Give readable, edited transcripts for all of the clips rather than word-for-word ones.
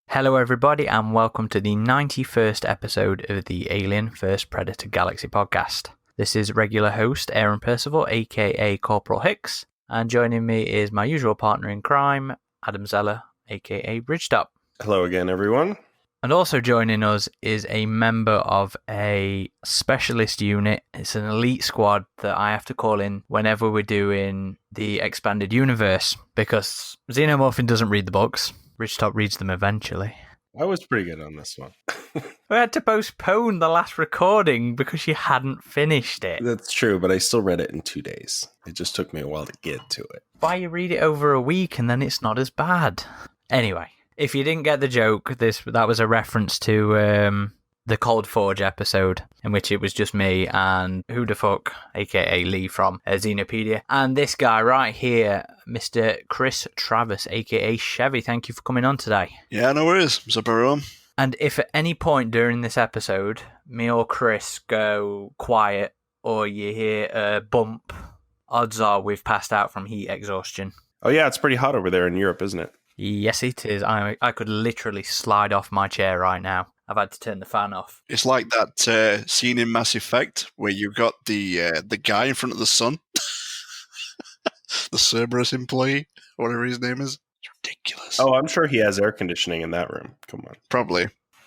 Hello everybody and welcome to the 91st episode of the Alien vs Predator Galaxy podcast. This is regular host Aaron Percival, aka Corporal Hicks, and joining me is my usual partner in crime, Adam Zeller, aka RidgeTop. Hello again, everyone. And also joining us is a member of a specialist unit. It's an elite squad that I have to call in whenever we're doing the expanded universe, because Xenomorphin doesn't read the books. RidgeTop reads them eventually. I was pretty good on this one. We had to postpone the last recording because you hadn't finished it. That's true, but I still read it in 2 days. It just took me a while to get to it. Why you read it over a week and then it's not as bad? Anyway, if you didn't get the joke, that was a reference to the Cold Forge episode, in which it was just me and who the fuck, aka Lee from Xenopedia, and this guy right here, Mr. Chris Travis, aka Shevvie. Thank you for coming on today. Yeah, no worries. What's up, everyone? And if at any point during this episode, me or Chris go quiet, or you hear a bump, odds are we've passed out from heat exhaustion. Oh yeah, it's pretty hot over there in Europe, isn't it? Yes, it is. I could literally slide off my chair right now. I've had to turn the fan off. It's like that scene in Mass Effect where you've got the guy in front of the sun, the Cerberus employee, whatever his name is. It's ridiculous. Oh, I'm sure he has air conditioning in that room. Come on. Probably,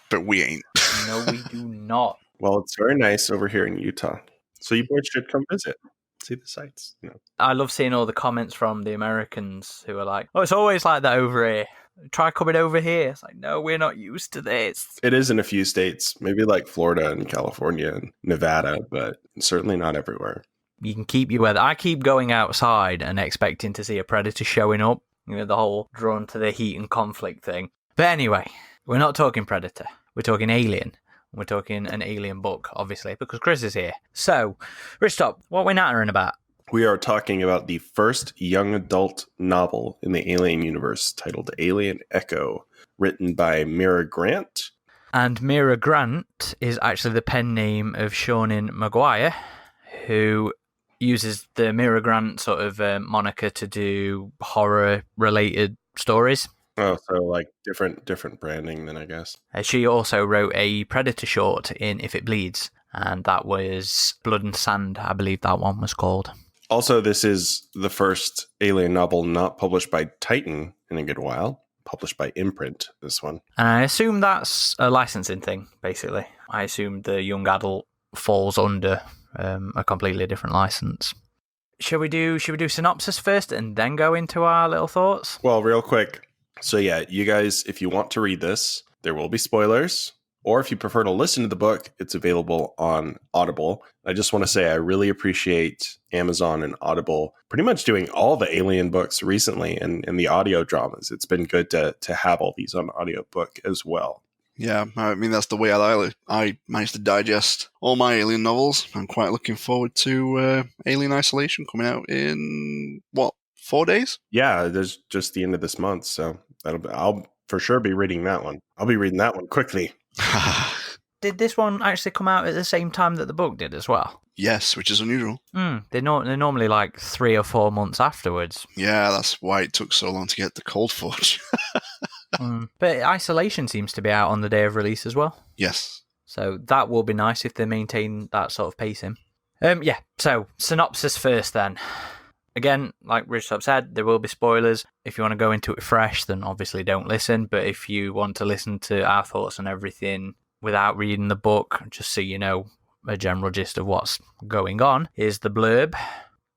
but we ain't. No, we do not. Well, it's very nice over here in Utah, so you boys should come visit. See the sights. I love seeing all the comments from the Americans who are like, "Oh, it's always like that over here. Try coming over here." It's like, no, we're not used to this. It is in a few states, maybe like Florida and California and Nevada, but certainly not everywhere. You can keep your weather. I keep going outside and expecting to see a predator showing up. You know, the whole drawn to the heat and conflict thing. But anyway, we're not talking Predator. We're talking Alien. We're talking an Alien book, obviously, because Chris is here. So, RidgeTop, what are we nattering about? We are talking about the first young adult novel in the Alien universe, titled Alien Echo, written by Mira Grant. And Mira Grant is actually the pen name of Seanan McGuire, who uses the Mira Grant sort of moniker to do horror-related stories. Oh, so like different branding then, I guess. She also wrote a Predator short in If It Bleeds, and that was Blood and Sand, I believe that one was called. Also, this is the first Alien novel not published by Titan in a good while. Published by Imprint, this one. And I assume that's a licensing thing, basically. I assume the young adult falls under a completely different license. Shall we do synopsis first and then go into our little thoughts? Well, real quick. So yeah, you guys, if you want to read this, there will be spoilers. Or if you prefer to listen to the book, it's available on Audible. I just want to say I really appreciate Amazon and Audible pretty much doing all the Alien books recently and the audio dramas. It's been good to have all these on audiobook as well. Yeah, I mean, that's the way I managed to digest all my Alien novels. I'm quite looking forward to Alien Isolation coming out in, 4 days? Yeah, there's just the end of this month, so I'll for sure be reading that one. I'll be reading that one quickly. Did this one actually come out at the same time that the book did as well? Yes, which is unusual. They're normally like 3 or 4 months afterwards. Yeah, that's why it took so long to get the Cold Forge. But Isolation seems to be out on the day of release as well. Yes. So that will be nice if they maintain that sort of pacing. So synopsis first then. Again, like RidgeTop said, there will be spoilers. If you want to go into it fresh, then obviously don't listen. But if you want to listen to our thoughts on everything without reading the book, just so you know a general gist of what's going on, here's the blurb.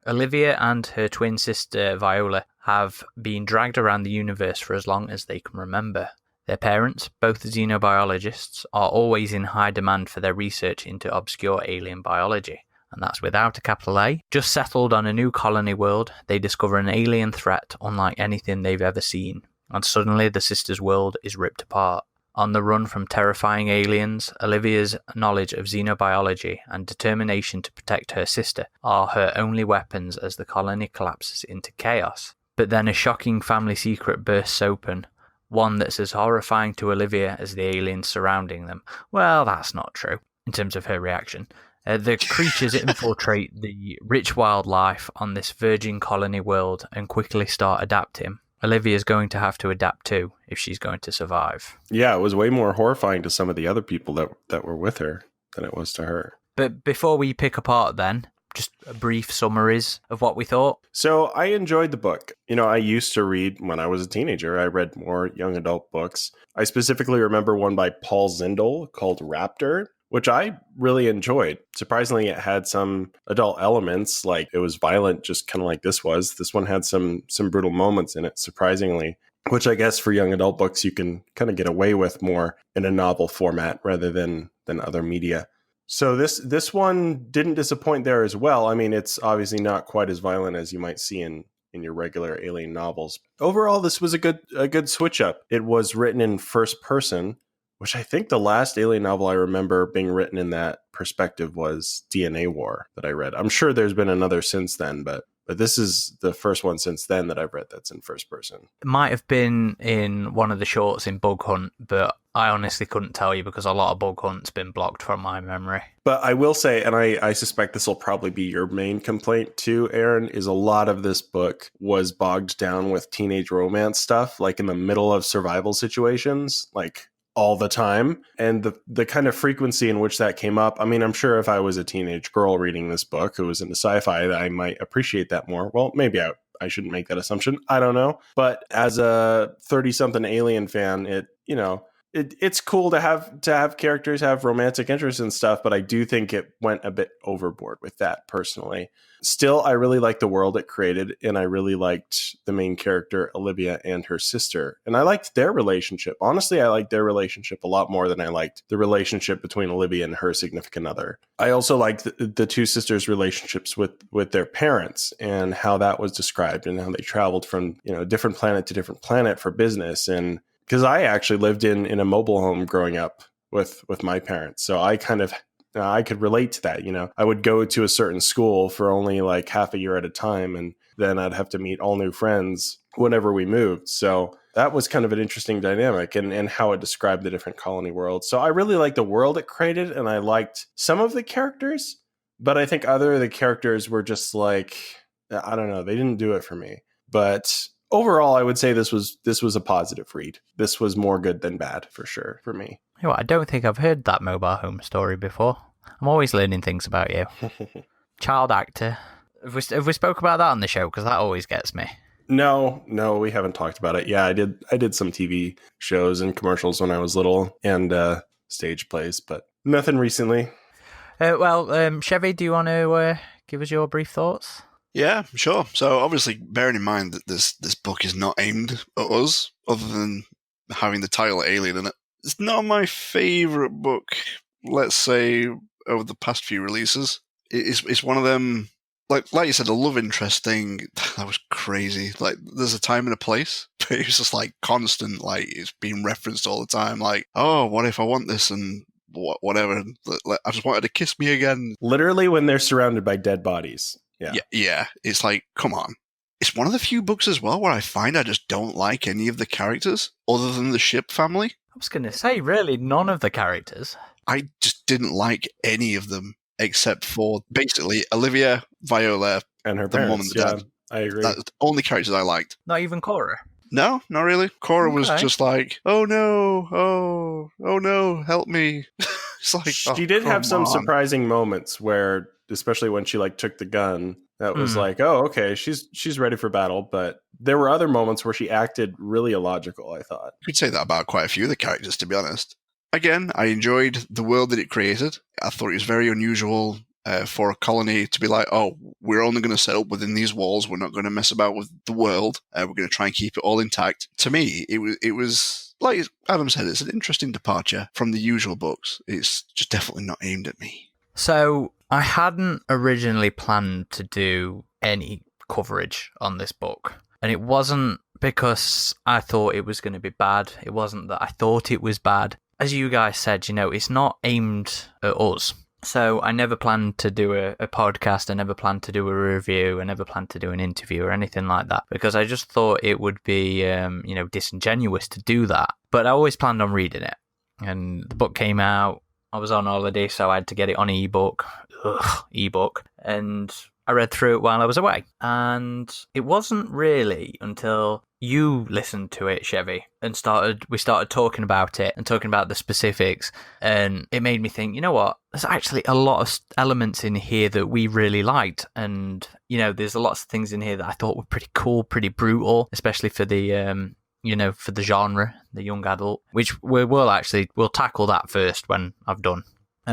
Olivia and her twin sister Viola have been dragged around the universe for as long as they can remember. Their parents, both xenobiologists, are always in high demand for their research into obscure alien biology. And that's without a capital A. Just settled on a new colony world, they discover an alien threat unlike anything they've ever seen. And suddenly the sisters' world is ripped apart. On the run from terrifying aliens, Olivia's knowledge of xenobiology and determination to protect her sister are her only weapons as the colony collapses into chaos. But then a shocking family secret bursts open, one that's as horrifying to Olivia as the aliens surrounding them. Well, that's not true, in terms of her reaction. The creatures infiltrate the rich wildlife on this virgin colony world and quickly start adapting. Olivia's going to have to adapt to if she's going to survive. Yeah, it was way more horrifying to some of the other people that were with her than it was to her. But before we pick apart then, just a brief summaries of what we thought. So I enjoyed the book. I used to read when I was a teenager. I read more young adult books. I specifically remember one by Paul Zindel called Raptor, which I really enjoyed. Surprisingly, it had some adult elements, like it was violent, just kind of like this was. This one had some brutal moments in it, surprisingly, which I guess for young adult books, you can kind of get away with more in a novel format rather than other media. So this one didn't disappoint there as well. I mean, it's obviously not quite as violent as you might see in your regular Alien novels. Overall, this was a good switch up. It was written in first person, which I think the last Alien novel I remember being written in that perspective was DNA War that I read. I'm sure there's been another since then, but this is the first one since then that I've read that's in first person. It might have been in one of the shorts in Bug Hunt, but I honestly couldn't tell you because a lot of Bug Hunt's been blocked from my memory. But I will say, and I suspect this will probably be your main complaint too, Aaron, is a lot of this book was bogged down with teenage romance stuff, like in the middle of survival situations, like all the time. And the kind of frequency in which that came up, I mean, I'm sure if I was a teenage girl reading this book who was into sci-fi, I might appreciate that more. Well, maybe I shouldn't make that assumption. I don't know. But as a 30-something Alien fan, it's cool to have characters have romantic interests and stuff, but I do think it went a bit overboard with that personally. Still, I really liked the world it created, and I really liked the main character, Olivia, and her sister. And I liked their relationship. Honestly, I liked their relationship a lot more than I liked the relationship between Olivia and her significant other. I also liked the two sisters' relationships with their parents and how that was described and how they traveled from different planet to different planet for business. And because I actually lived in a mobile home growing up with my parents. So I could relate to that. I would go to a certain school for only like half a year at a time, and then I'd have to meet all new friends whenever we moved. So that was kind of an interesting dynamic and how it described the different colony worlds. So I really liked the world it created, and I liked some of the characters, but I think other of the characters were just like, I don't know, they didn't do it for me. But overall, I would say this was a positive read. This was more good than bad, for sure, for me. You know what, I don't think I've heard that mobile home story before. I'm always learning things about you. Child actor. Have we spoke about that on the show? Because that always gets me. No, we haven't talked about it. Yeah, I did some TV shows and commercials when I was little and stage plays, but nothing recently. Shevvie, do you want to give us your brief thoughts? Yeah, sure. So obviously, bearing in mind that this book is not aimed at us, other than having the title Alien in it. It's not my favourite book, let's say, over the past few releases. It's one of them, like you said, the love interest thing, that was crazy. Like, there's a time and a place, but it was just like constant, like it's being referenced all the time. Like, oh, what if I want this and whatever. I just wanted to kiss me again. Literally when they're surrounded by dead bodies. Yeah. It's like, come on. It's one of the few books as well where I find I just don't like any of the characters other than the Shipp family. I was going to say, really, none of the characters. I just didn't like any of them except for basically Olivia, Viola, and her the parents. mom and the dad. I agree. That's the only characters I liked. Not even Cora? No, not really. Cora was Okay. just like, oh no, help me. It's like, she did have some surprising moments where, especially when she like took the gun, that was like, oh, okay, she's ready for battle. But there were other moments where she acted really illogical, I thought. You could say that about quite a few of the characters, to be honest. Again, I enjoyed the world that it created. I thought it was very unusual for a colony to be like, oh, we're only going to set up within these walls. We're not going to mess about with the world. We're going to try and keep it all intact. To me, it was like Adam said, it's an interesting departure from the usual books. It's just definitely not aimed at me. So I hadn't originally planned to do any coverage on this book. And it wasn't because I thought it was going to be bad. It wasn't that I thought it was bad. As you guys said, it's not aimed at us. So I never planned to do a podcast. I never planned to do a review. I never planned to do an interview or anything like that because I just thought it would be, disingenuous to do that. But I always planned on reading it. And the book came out. I was on holiday, so I had to get it on ebook. And I read through it while I was away. And it wasn't really until you listened to it, Shevvie, and we started talking about it and talking about the specifics, and it made me think, you know what, there's actually a lot of elements in here that we really liked, and there's lots of things in here that I thought were pretty cool, pretty brutal, especially for the for the genre, the young adult, which we'll tackle that first when I've done.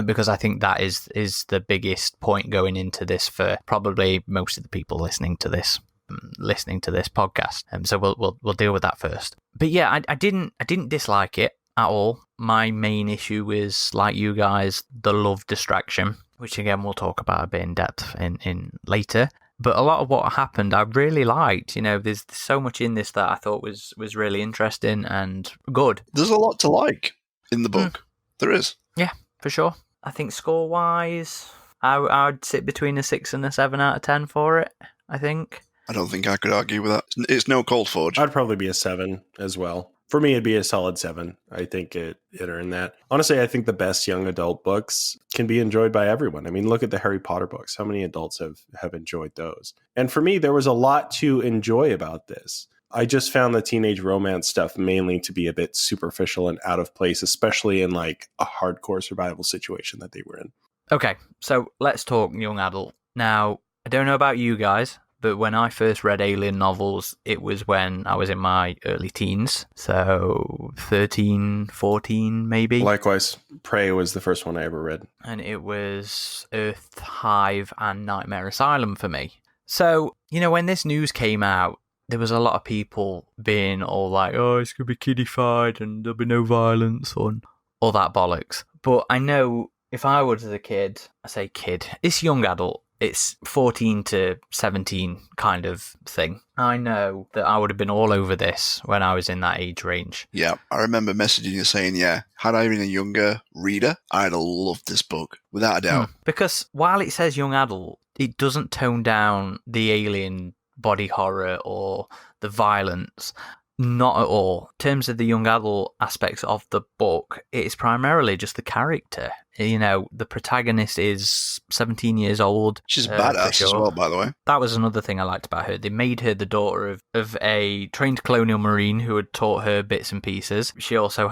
Because I think that is the biggest point going into this for probably most of the people listening to this podcast. So we'll deal with that first. But yeah, I didn't dislike it at all. My main issue was, like you guys, the love distraction, which again we'll talk about a bit in depth in later. But a lot of what happened I really liked. There's so much in this that I thought was really interesting and good. There's a lot to like in the book. There is. Yeah, for sure. I think score-wise, I'd sit between a 6 and a 7 out of 10 for it, I think. I don't think I could argue with that. It's no Cold Forge. I'd probably be a 7 as well. For me, it'd be a solid 7. I think it earned that. Honestly, I think the best young adult books can be enjoyed by everyone. I mean, look at the Harry Potter books. How many adults have enjoyed those? And for me, there was a lot to enjoy about this. I just found the teenage romance stuff mainly to be a bit superficial and out of place, especially in like a hardcore survival situation that they were in. Okay, so let's talk young adult. Now, I don't know about you guys, but when I first read Alien novels, it was when I was in my early teens. So 13, 14 maybe. Likewise, Prey was the first one I ever read. And it was Earth Hive and Nightmare Asylum for me. So, when this news came out, there was a lot of people being all like, oh, it's going to be kiddified and there'll be no violence and all that bollocks. But I know if I was a kid, I say kid, it's young adult. It's 14 to 17 kind of thing. I know that I would have been all over this when I was in that age range. Yeah, I remember messaging you saying, yeah, had I been a younger reader, I'd have loved this book, without a doubt. Because while it says young adult, it doesn't tone down the alien body horror or the violence. Not at all. In terms of the young adult aspects of the book, it's primarily just the character. The protagonist is 17 years old. She's badass as well, by the way. That was another thing I liked about her. They made her the daughter of a trained Colonial Marine who had taught her bits and pieces. She also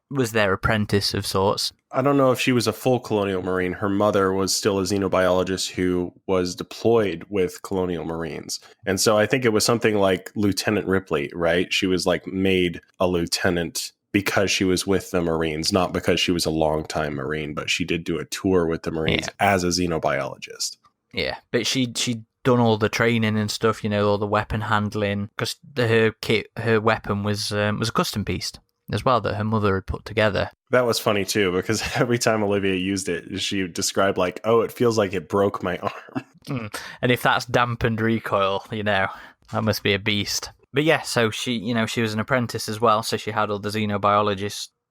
was their apprentice of sorts. I don't know if she was a full Colonial Marine. Her mother was still a xenobiologist who was deployed with Colonial Marines. And so I think it was something like Lieutenant Ripley, right? She was like made a lieutenant because she was with the Marines, not because she was a longtime Marine, but she did do a tour with the Marines as a xenobiologist. Yeah, but she'd done all the training and stuff, all the weapon handling, because her weapon was a custom piece as well that her mother had put together. That was funny too, because every time Olivia used it, she described like, oh, it feels like it broke my arm. And if that's dampened recoil, that must be a beast. But yeah, so she was an apprentice as well, so she had all the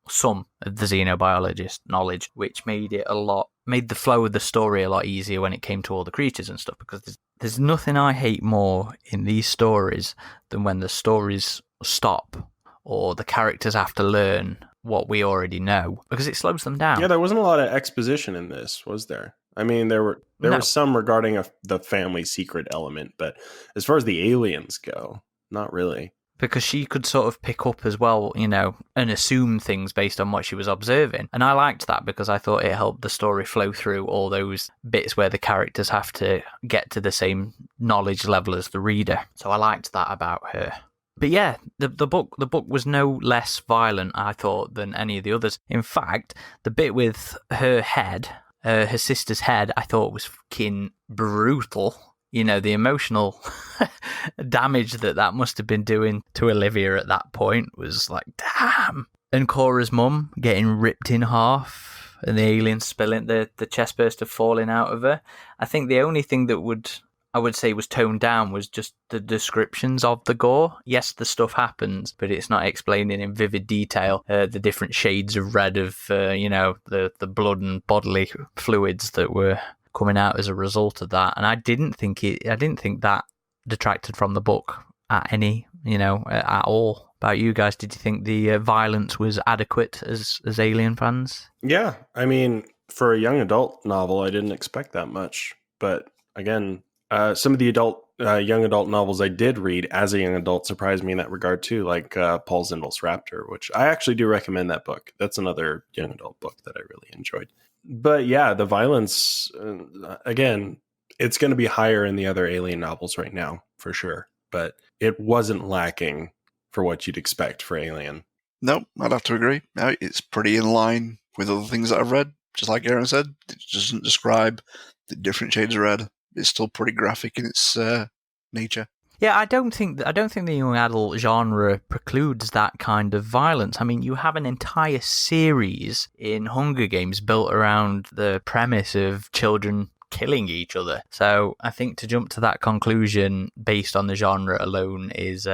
some of the xenobiologist knowledge, which made the flow of the story a lot easier when it came to all the creatures and stuff, because there's nothing I hate more in these stories than when the stories stop or the characters have to learn what we already know, because it slows them down. Yeah, there wasn't a lot of exposition in this, was there? I mean, there were some regarding the family secret element, but as far as the aliens go, not really. Because she could sort of pick up as well, and assume things based on what she was observing. And I liked that because I thought it helped the story flow through all those bits where the characters have to get to the same knowledge level as the reader. So I liked that about her. But yeah, the book was no less violent, I thought, than any of the others. In fact, the bit with her head, her sister's head, I thought was fucking brutal. The emotional damage that must have been doing to Olivia at that point was like, damn. And Cora's mum getting ripped in half and the alien spilling, the chest burster falling out of her. I think the only thing that I would say was toned down was just the descriptions of the gore. Yes, the stuff happens, but it's not explaining in vivid detail the different shades of red of, the blood and bodily fluids that were coming out as a result of that. And I didn't think that detracted from the book at all. About you guys, did you think the violence was adequate as Alien fans? Yeah, I mean, for a young adult novel, I didn't expect that much, but again, some of the young adult novels I did read as a young adult surprised me in that regard too, like Paul Zimbal's Raptor, which I actually do recommend that book. That's another young adult book that I really enjoyed. But yeah, the violence, again, it's going to be higher in the other Alien novels right now, for sure. But it wasn't lacking for what you'd expect for Alien. No, I'd have to agree. No, it's pretty in line with other things that I've read. Just like Aaron said, it doesn't describe the different shades of red. It's still pretty graphic in its nature. Yeah, I don't think the young adult genre precludes that kind of violence. I mean, you have an entire series in Hunger Games built around the premise of children killing each other. So I think to jump to that conclusion based on the genre alone is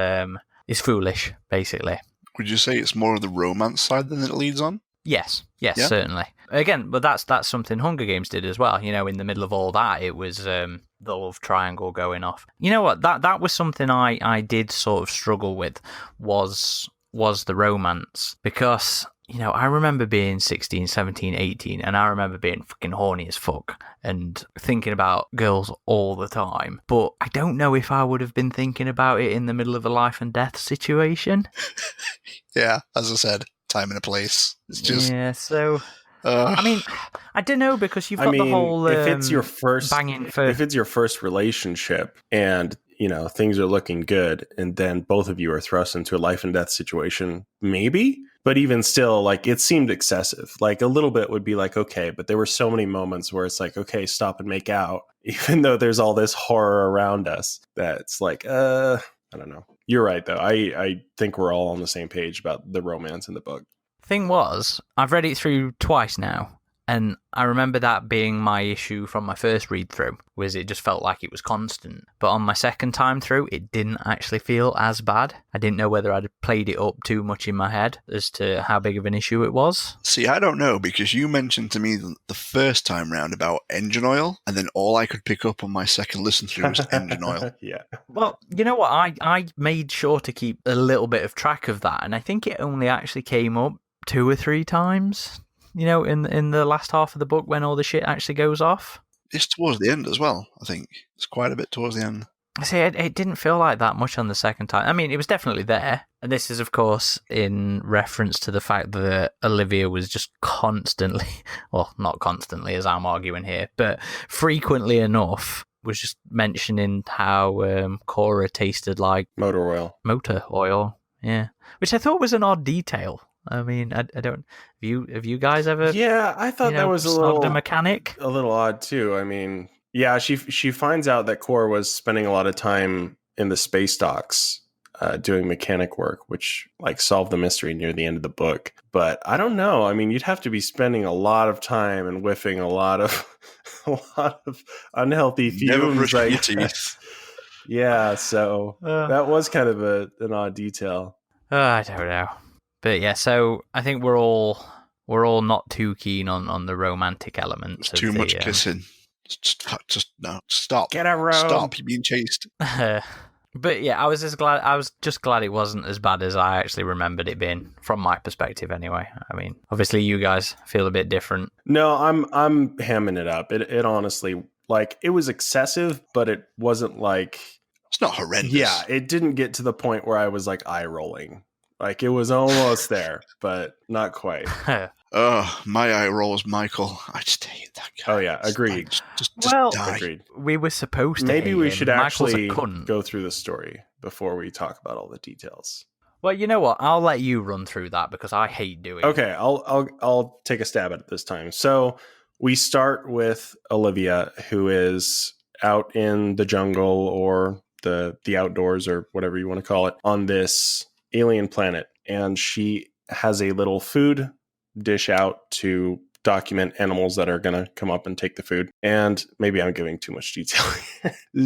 foolish, basically. Would you say it's more of the romance side than it leads on? Yes, Yeah? certainly. Again, but that's something Hunger Games did as well. You know, in the middle of all that, it was the love triangle going off. You know what? That was something I did sort of struggle with was the romance, because, you know, I remember being 16, 17, 18, and I remember being fucking horny as fuck and thinking about girls all the time. But I don't know if I would have been thinking about it in the middle of a life and death situation. Yeah, as I said, time and a place. It's just... Yeah, so... I mean, I don't know, because you've got the whole if it's your first banging for... if it's your first relationship and, you know, things are looking good, and then both of you are thrust into a life and death situation, maybe. But even still, like, it seemed excessive. Like, a little bit would be like, okay, but there were so many moments where it's like, okay, stop and make out, even though there's all this horror around us. That's like, I don't know. You're right, though. I think we're all on the same page about the romance in the book. Thing was, I've read it through twice now, and I remember that being my issue from my first read through, was it just felt like it was constant. But on my second time through, it didn't actually feel as bad. I didn't know whether I'd played it up too much in my head as to how big of an issue it was. See, I don't know, because you mentioned to me the first time round about engine oil, and then all I could pick up on my second listen through was engine oil. Yeah. Well, you know what? I made sure to keep a little bit of track of that, and I think it only actually came up 2 or 3 times, you know, in the last half of the book when all the shit actually goes off. It's towards the end as well, I think. It's quite a bit towards the end. I say it didn't feel like that much on the second time. I mean, it was definitely there. And this is, of course, in reference to the fact that Olivia was just constantly, well, not constantly as I'm arguing here, but frequently enough, was just mentioning how Cora tasted like Motor oil. Yeah. Which I thought was an odd detail. I mean, I don't. Have you guys ever? Yeah, I thought that was a mechanic. A little odd too. I mean, yeah, she finds out that Cora was spending a lot of time in the space docks doing mechanic work, which like solved the mystery near the end of the book. But I don't know. I mean, you'd have to be spending a lot of time and whiffing a lot of unhealthy fumes. Never your teeth. Yeah, so that was kind of an odd detail. I don't know. But yeah, so I think we're all not too keen on the romantic elements. It's too much kissing. Just no, stop. Get a room. Stop. You're being chased. But yeah, I was just glad it wasn't as bad as I actually remembered it being, from my perspective anyway. I mean, obviously you guys feel a bit different. No, I'm hamming it up. It honestly, like, it was excessive, but it wasn't like, it's not horrendous. Yeah, it didn't get to the point where I was like eye rolling. Like, it was almost there, but not quite. My eye roll was Michael. I just hate that guy. Oh, yeah, agreed. Just die. Agreed. We were supposed to. Maybe we should actually Michael's go through the story before we talk about all the details. Well, you know what? I'll let you run through that because I hate doing it. Okay, I'll take a stab at it this time. So we start with Olivia, who is out in the jungle or the outdoors or whatever you want to call it on this alien planet, and she has a little food dish out to document animals that are going to come up and take the food. And maybe I'm giving too much detail.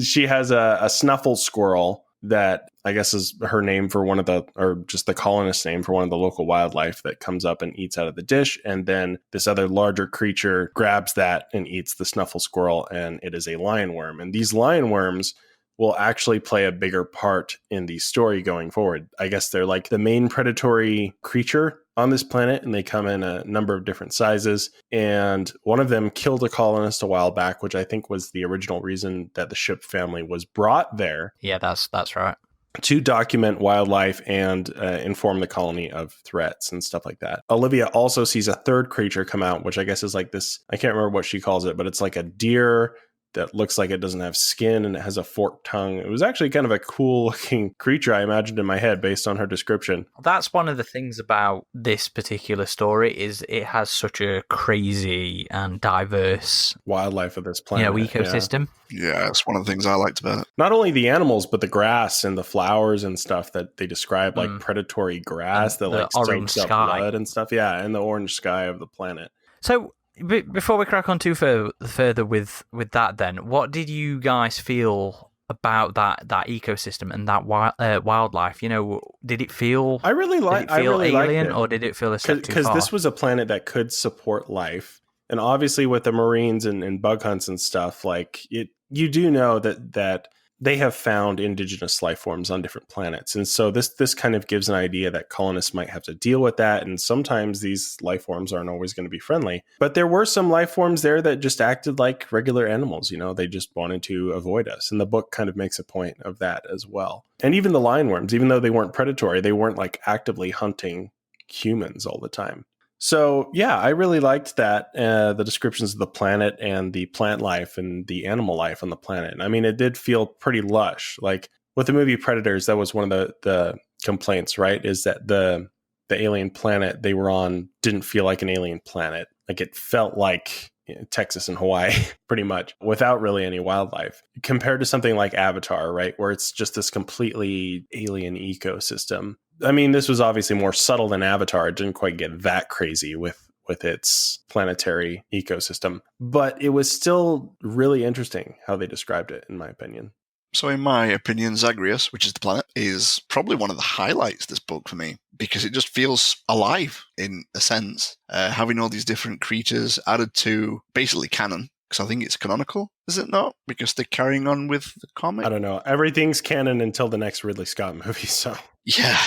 She has a snuffle squirrel that I guess is her name for one of the, or just the colonist name for one of the local wildlife, that comes up and eats out of the dish. And then this other larger creature grabs that and eats the snuffle squirrel, and it is a lionworm. And these lionworms will actually play a bigger part in the story going forward. I guess they're like the main predatory creature on this planet, and they come in a number of different sizes. And one of them killed a colonist a while back, which I think was the original reason that the Shipp family was brought there. Yeah, that's right. To document wildlife and inform the colony of threats and stuff like that. Olivia also sees a third creature come out, which I guess is like this, I can't remember what she calls it, but it's like a deer that looks like it doesn't have skin and it has a forked tongue. It was actually kind of a cool looking creature I imagined in my head based on her description. That's one of the things about this particular story is it has such a crazy and diverse wildlife of this planet. Ecosystem. Yeah, that's one of the things I liked about it. Not only the animals, but the grass and the flowers and stuff that they describe, like predatory grass that like soaks up blood and stuff. Yeah, and the orange sky of the planet. So before we crack on too further with that, then, what did you guys feel about that ecosystem and that wildlife? Did it feel? I really alien, liked it. Or did it feel a step too far? Because this was a planet that could support life, and obviously with the Marines and bug hunts and stuff, like you do know that they have found indigenous life forms on different planets. And so this kind of gives an idea that colonists might have to deal with that. And sometimes these life forms aren't always going to be friendly. But there were some life forms there that just acted like regular animals. They just wanted to avoid us. And the book kind of makes a point of that as well. And even the lion worms, even though they weren't predatory, they weren't like actively hunting humans all the time. So, yeah, I really liked that, the descriptions of the planet and the plant life and the animal life on the planet. I mean, it did feel pretty lush. Like with the movie Predators, that was one of the complaints, right? Is that the alien planet they were on didn't feel like an alien planet. Like it felt like Texas and Hawaii, pretty much, without really any wildlife. Compared to something like Avatar, right? Where it's just this completely alien ecosystem. I mean, this was obviously more subtle than Avatar. It didn't quite get that crazy with its planetary ecosystem. But it was still really interesting how they described it, in my opinion. So in my opinion, Zagreus, which is the planet, is probably one of the highlights of this book for me, because it just feels alive in a sense. Having all these different creatures added to basically canon, because I think it's canonical, is it not? Because they're carrying on with the comic? I don't know. Everything's canon until the next Ridley Scott movie, so... Yeah.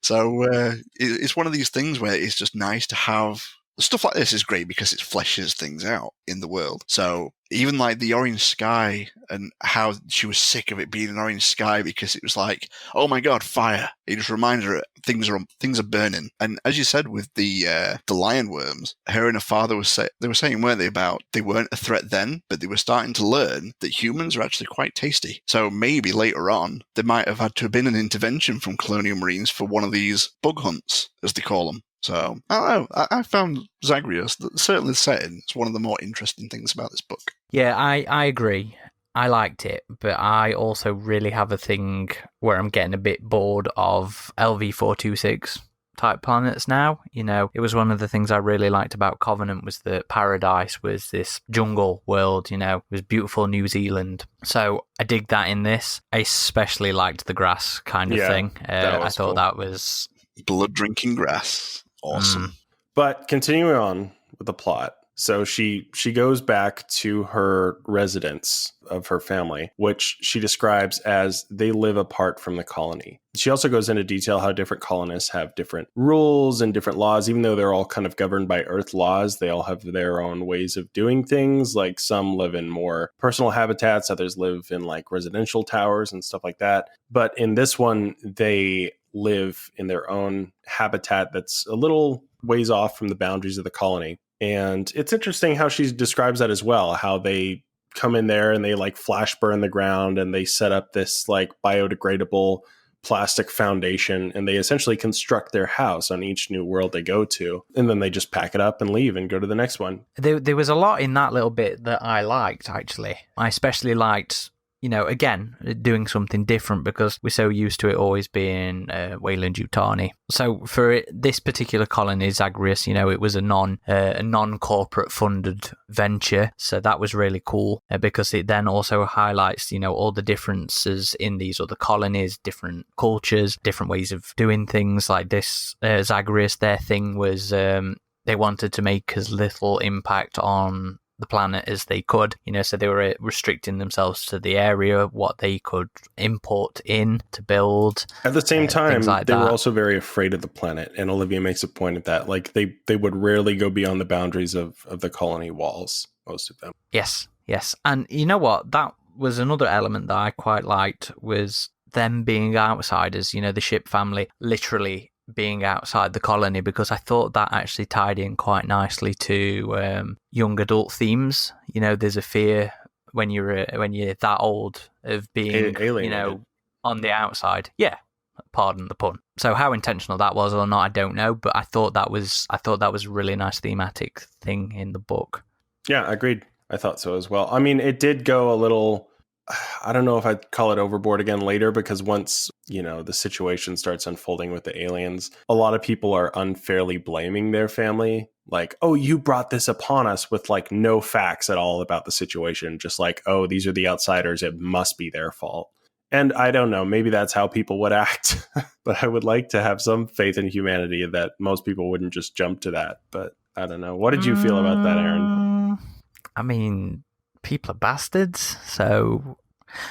So it's one of these things where it's just nice to have... Stuff like this is great because it fleshes things out in the world. So even like the orange sky and how she was sick of it being an orange sky because it was like, oh my god, fire. It just reminded her things are burning. And as you said with the lion worms, her and her father were saying, weren't they, about they weren't a threat then, but they were starting to learn that humans are actually quite tasty. So maybe later on there might have had to have been an intervention from Colonial Marines for one of these bug hunts, as they call them. So, I don't know, I found Zagreus, certainly the setting, is one of the more interesting things about this book. Yeah, I agree. I liked it, but I also really have a thing where I'm getting a bit bored of LV-426 type planets now. It was one of the things I really liked about Covenant was that Paradise was this jungle world, it was beautiful New Zealand. So I dig that in this. I especially liked the grass kind of thing. I thought cool. That was... blood-drinking grass. Awesome. But continuing on with the plot. So she goes back to her residence of her family, which she describes as they live apart from the colony. She also goes into detail how different colonists have different rules and different laws. Even though they're all kind of governed by Earth laws, they all have their own ways of doing things. Like some live in more personal habitats, others live in like residential towers and stuff like that. But in this one, they live in their own habitat that's a little ways off from the boundaries of the colony. And it's interesting how she describes that as well, how they come in there and they like flash burn the ground and they set up this like biodegradable plastic foundation and they essentially construct their house on each new world they go to. And then they just pack it up and leave and go to the next one. There was a lot in that little bit that I liked, actually. I especially liked... again, doing something different because we're so used to it always being Weyland-Yutani. So for this particular colony, Zagreus, it was a non-corporate funded venture. So that was really cool because it then also highlights, all the differences in these other colonies, different cultures, different ways of doing things like this. Zagreus, their thing was they wanted to make as little impact on the planet as they could, so they were restricting themselves to the area, what they could import in to build. At the same time, like they that. were also very afraid of the planet, and Olivia makes a point of that. Like they would rarely go beyond the boundaries of the colony walls, most of them. Yes. And you know what? That was another element that I quite liked, was them being outsiders, the Shipp family literally being outside the colony, because I thought that actually tied in quite nicely to young adult themes. There's a fear when you're that old of being alienated. On the outside. Yeah, pardon the pun. So how intentional that was or not, I don't know, but I thought that was a really nice thematic thing in the book. Yeah, agreed. I thought so as well. I mean, it did go a little, I don't know if I'd call it overboard again later, because once, the situation starts unfolding with the aliens, a lot of people are unfairly blaming their family. Like, oh, you brought this upon us, with like no facts at all about the situation. Just like, oh, these are the outsiders, it must be their fault. And I don't know, maybe that's how people would act, but I would like to have some faith in humanity that most people wouldn't just jump to that. But I don't know. What did you feel about that, Aaron? I mean, people are bastards, so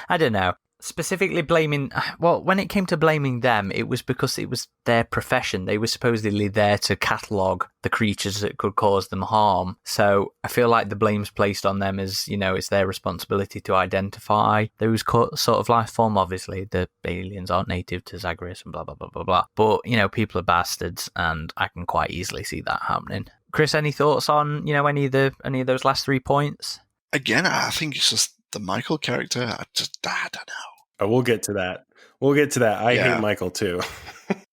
I don't know. Specifically blaming, well, when it came to blaming them, it was because it was their profession. They were supposedly there to catalogue the creatures that could cause them harm. So I feel like the blame's placed on them as, it's their responsibility to identify those sort of life form. Obviously, the aliens aren't native to Zagreus and blah, blah, blah, blah, blah. But, people are bastards, and I can quite easily see that happening. Chris, any thoughts on, any of those last 3 points? Again, I think it's just the Michael character. I don't know. Oh, we'll get to that. I hate Michael too.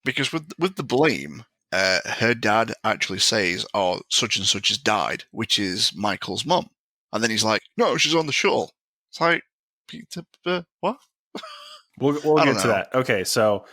Because with the blame, her dad actually says, "Oh, such and such has died," which is Michael's mum, and then he's like, "No, she's on the shuttle." It's like, what? We'll get to that. Okay, so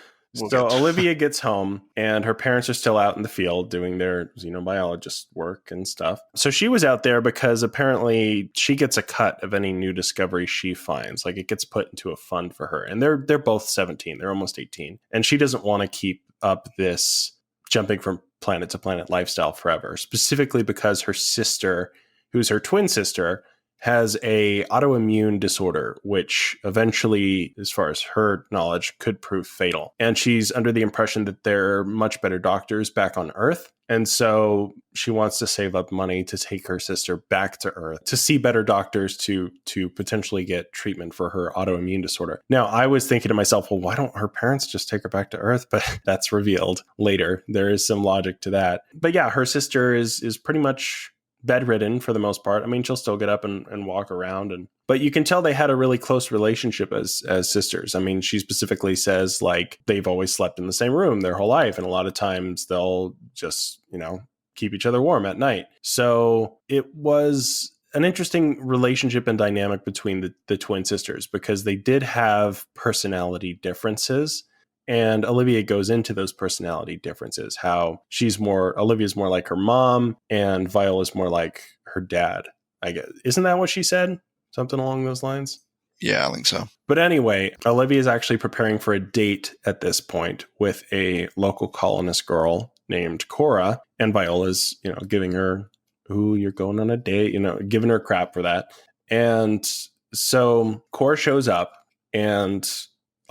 Olivia gets home, and her parents are still out in the field doing their xenobiologist work and stuff. So she was out there because apparently she gets a cut of any new discovery she finds. Like, it gets put into a fund for her. And they're both 17. They're almost 18. And she doesn't want to keep up this jumping from planet to planet lifestyle forever, specifically because her sister, who's her twin sister, has a autoimmune disorder, which eventually, as far as her knowledge, could prove fatal. And she's under the impression that there are much better doctors back on Earth. And so she wants to save up money to take her sister back to Earth to see better doctors to potentially get treatment for her autoimmune disorder. Now, I was thinking to myself, well, why don't her parents just take her back to Earth? But that's revealed later. There is some logic to that. But yeah, her sister is pretty much bedridden for the most part. I mean, she'll still get up and walk around, but you can tell they had a really close relationship as sisters. I mean, she specifically says like they've always slept in the same room their whole life, and a lot of times they'll just keep each other warm at night. So it was an interesting relationship and dynamic between the twin sisters, because they did have personality differences. And Olivia goes into those personality differences, how Olivia's more like her mom and Viola's more like her dad, I guess. Isn't that what she said? Something along those lines? Yeah, I think so. But anyway, Olivia is actually preparing for a date at this point with a local colonist girl named Cora, and Viola's, giving her, "Ooh, you're going on a date," giving her crap for that. And so Cora shows up, and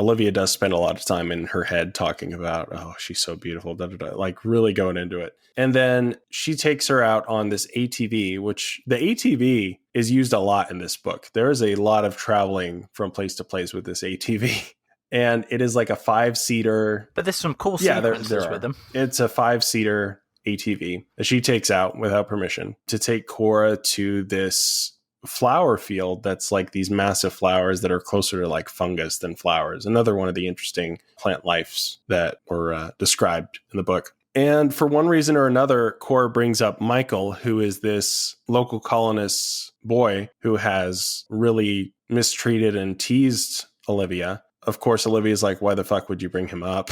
Olivia does spend a lot of time in her head talking about, oh, she's so beautiful, like really going into it. And then she takes her out on this ATV, which the ATV is used a lot in this book. There is a lot of traveling from place to place with this ATV. And it is like a 5-seater. But there's some cool sequences with them. It's a 5-seater ATV that she takes out without permission to take Cora to this flower field that's like these massive flowers that are closer to like fungus than flowers. Another one of the interesting plant lives that were described in the book. And for one reason or another, Cora brings up Michael, who is this local colonist boy who has really mistreated and teased Olivia. Of course, Olivia's like, why the fuck would you bring him up?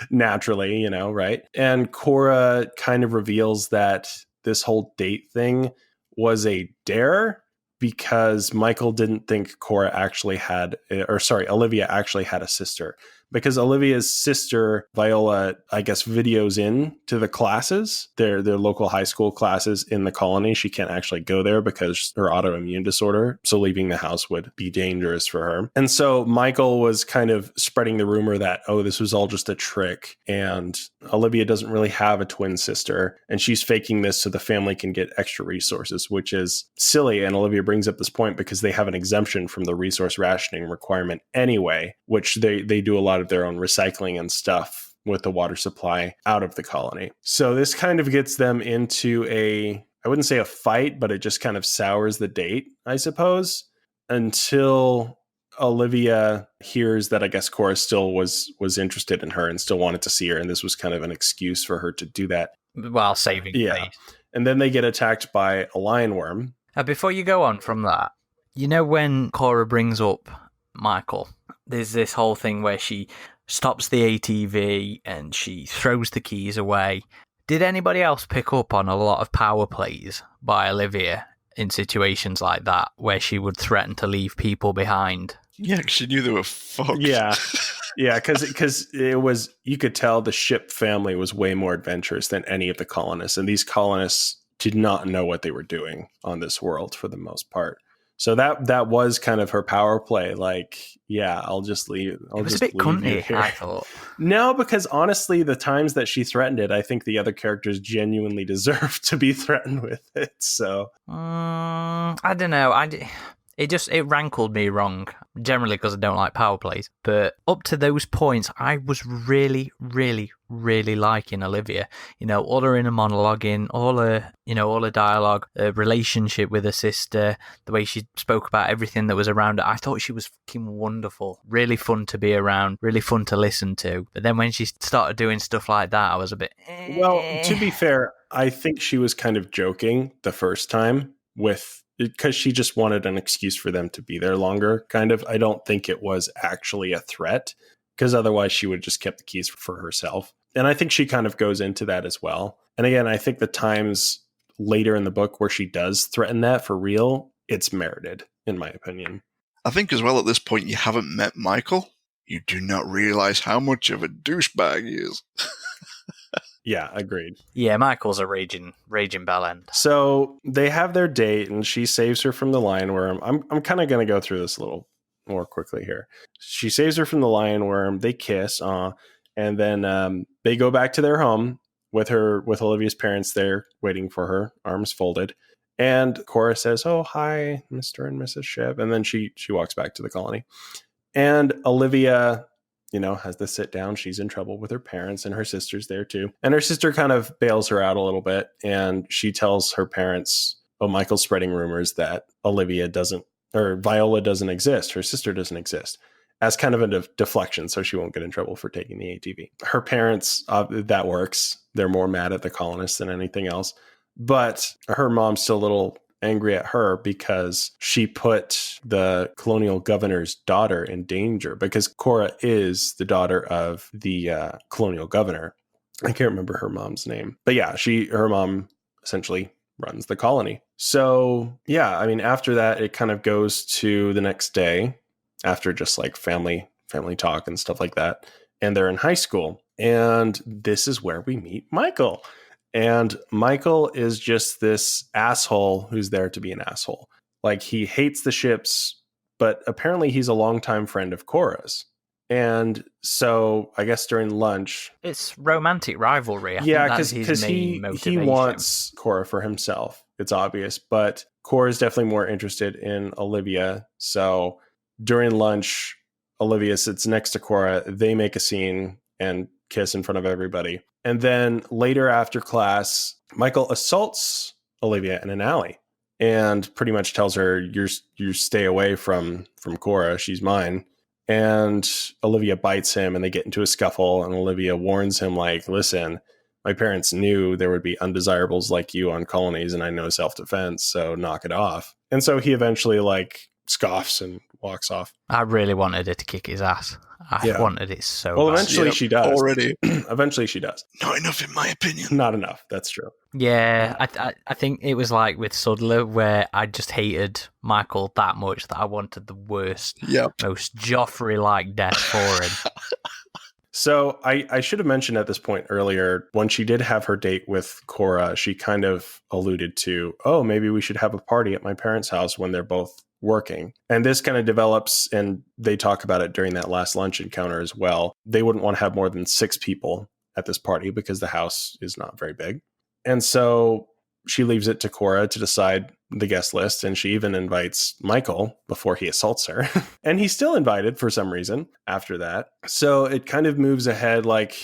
Naturally, right? And Cora kind of reveals that this whole date thing was a dare because Michael didn't think Olivia actually had a sister. because Olivia's sister, Viola, I guess, videos in to the classes, their local high school classes in the colony. She can't actually go there because her autoimmune disorder. So leaving the house would be dangerous for her. And so Michael was kind of spreading the rumor that, oh, this was all just a trick. And Olivia doesn't really have a twin sister. And she's faking this so the family can get extra resources, which is silly. And Olivia brings up this point because they have an exemption from the resource rationing requirement anyway, which they do a lot of their own recycling and stuff with the water supply out of the colony. So this kind of gets them into I wouldn't say a fight, but it just kind of sours the date, I suppose, until Olivia hears that I guess Cora still was interested in her and still wanted to see her. And this was kind of an excuse for her to do that. While saving face. And then they get attacked by a lionworm. Before you go on from that, you know when Cora brings up Michael, there's this whole thing where she stops the ATV and she throws the keys away. Did anybody else pick up on a lot of power plays by Olivia in situations like that, where she would threaten to leave people behind? Yeah, because she knew they were fucked. Yeah, because it was, you could tell the Shipp family was way more adventurous than any of the colonists, and these colonists did not know what they were doing on this world for the most part. So that was kind of her power play. Like, yeah, I'll just leave. It was a bit cunty, I thought. No, because honestly, the times that she threatened it, I think the other characters genuinely deserve to be threatened with it. So I don't know. It rankled me wrong, generally because I don't like power plays. But up to those points, I was really, really, really liking Olivia. You know, all her inner monologuing, all her dialogue, her relationship with her sister, the way she spoke about everything that was around her. I thought she was fucking wonderful. Really fun to be around, really fun to listen to. But then when she started doing stuff like that, I was a bit... Well, to be fair, I think she was kind of joking the first time because she just wanted an excuse for them to be there longer, kind of. I don't think it was actually a threat, because otherwise she would have just kept the keys for herself. And I think she kind of goes into that as well. And again, I think the times later in the book where she does threaten that for real, it's merited, in my opinion. I think as well at this point, you haven't met Michael. You do not realize how much of a douchebag he is. Yeah, agreed. Yeah, Michael's a raging bellend. So they have their date, and she saves her from the lionworm. I'm kind of going to go through this a little more quickly here. She saves her from the lionworm. They kiss, and then they go back to their home with Olivia's parents there waiting for her, arms folded. And Cora says, "Oh, hi, Mr. and Mrs. Shipp," and then she walks back to the colony. And Olivia, has to sit down. She's in trouble with her parents, and her sister's there too. And her sister kind of bails her out a little bit, and she tells her parents, "Oh, Michael's spreading rumors that Viola doesn't exist. Her sister doesn't exist," as kind of a deflection, so she won't get in trouble for taking the ATV. Her parents, that works. They're more mad at the colonists than anything else. But her mom's still a little angry at her because she put the colonial governor's daughter in danger, because Cora is the daughter of the colonial governor. I can't remember her mom's name, but yeah, her mom essentially runs the colony. So yeah, I mean, after that, it kind of goes to the next day after just like family talk and stuff like that. And they're in high school, and this is where we meet Michael. And Michael is just this asshole who's there to be an asshole. Like, he hates the Shipps, but apparently he's a longtime friend of Cora's. And so I guess during lunch... It's romantic rivalry. Yeah, because he wants Cora for himself. It's obvious. But Cora's definitely more interested in Olivia. So during lunch, Olivia sits next to Cora. They make a scene and kiss in front of everybody. And then later after class, Michael assaults Olivia in an alley and pretty much tells her, you stay away from Cora. She's mine. And Olivia bites him, and they get into a scuffle. And Olivia warns him, like, listen, my parents knew there would be undesirables like you on colonies, and I know self-defense, so knock it off. And so he eventually, like, scoffs and walks off. I really wanted her to kick his ass. I wanted it so Well, bad. eventually she does. Already. Eventually she does. Not enough, in my opinion. Not enough. That's true. Yeah, I think it was like with Sudler, where I just hated Michael that much that I wanted the worst, most Joffrey-like death for him. So I should have mentioned at this point earlier, when she did have her date with Cora, she kind of alluded to, oh, maybe we should have a party at my parents' house when they're both working. And this kind of develops, and they talk about it during that last lunch encounter as well. They wouldn't want to have more than 6 people at this party because the house is not very big. And so she leaves it to Cora to decide the guest list, and she even invites Michael before he assaults her. And he's still invited for some reason after that. So it kind of moves ahead, like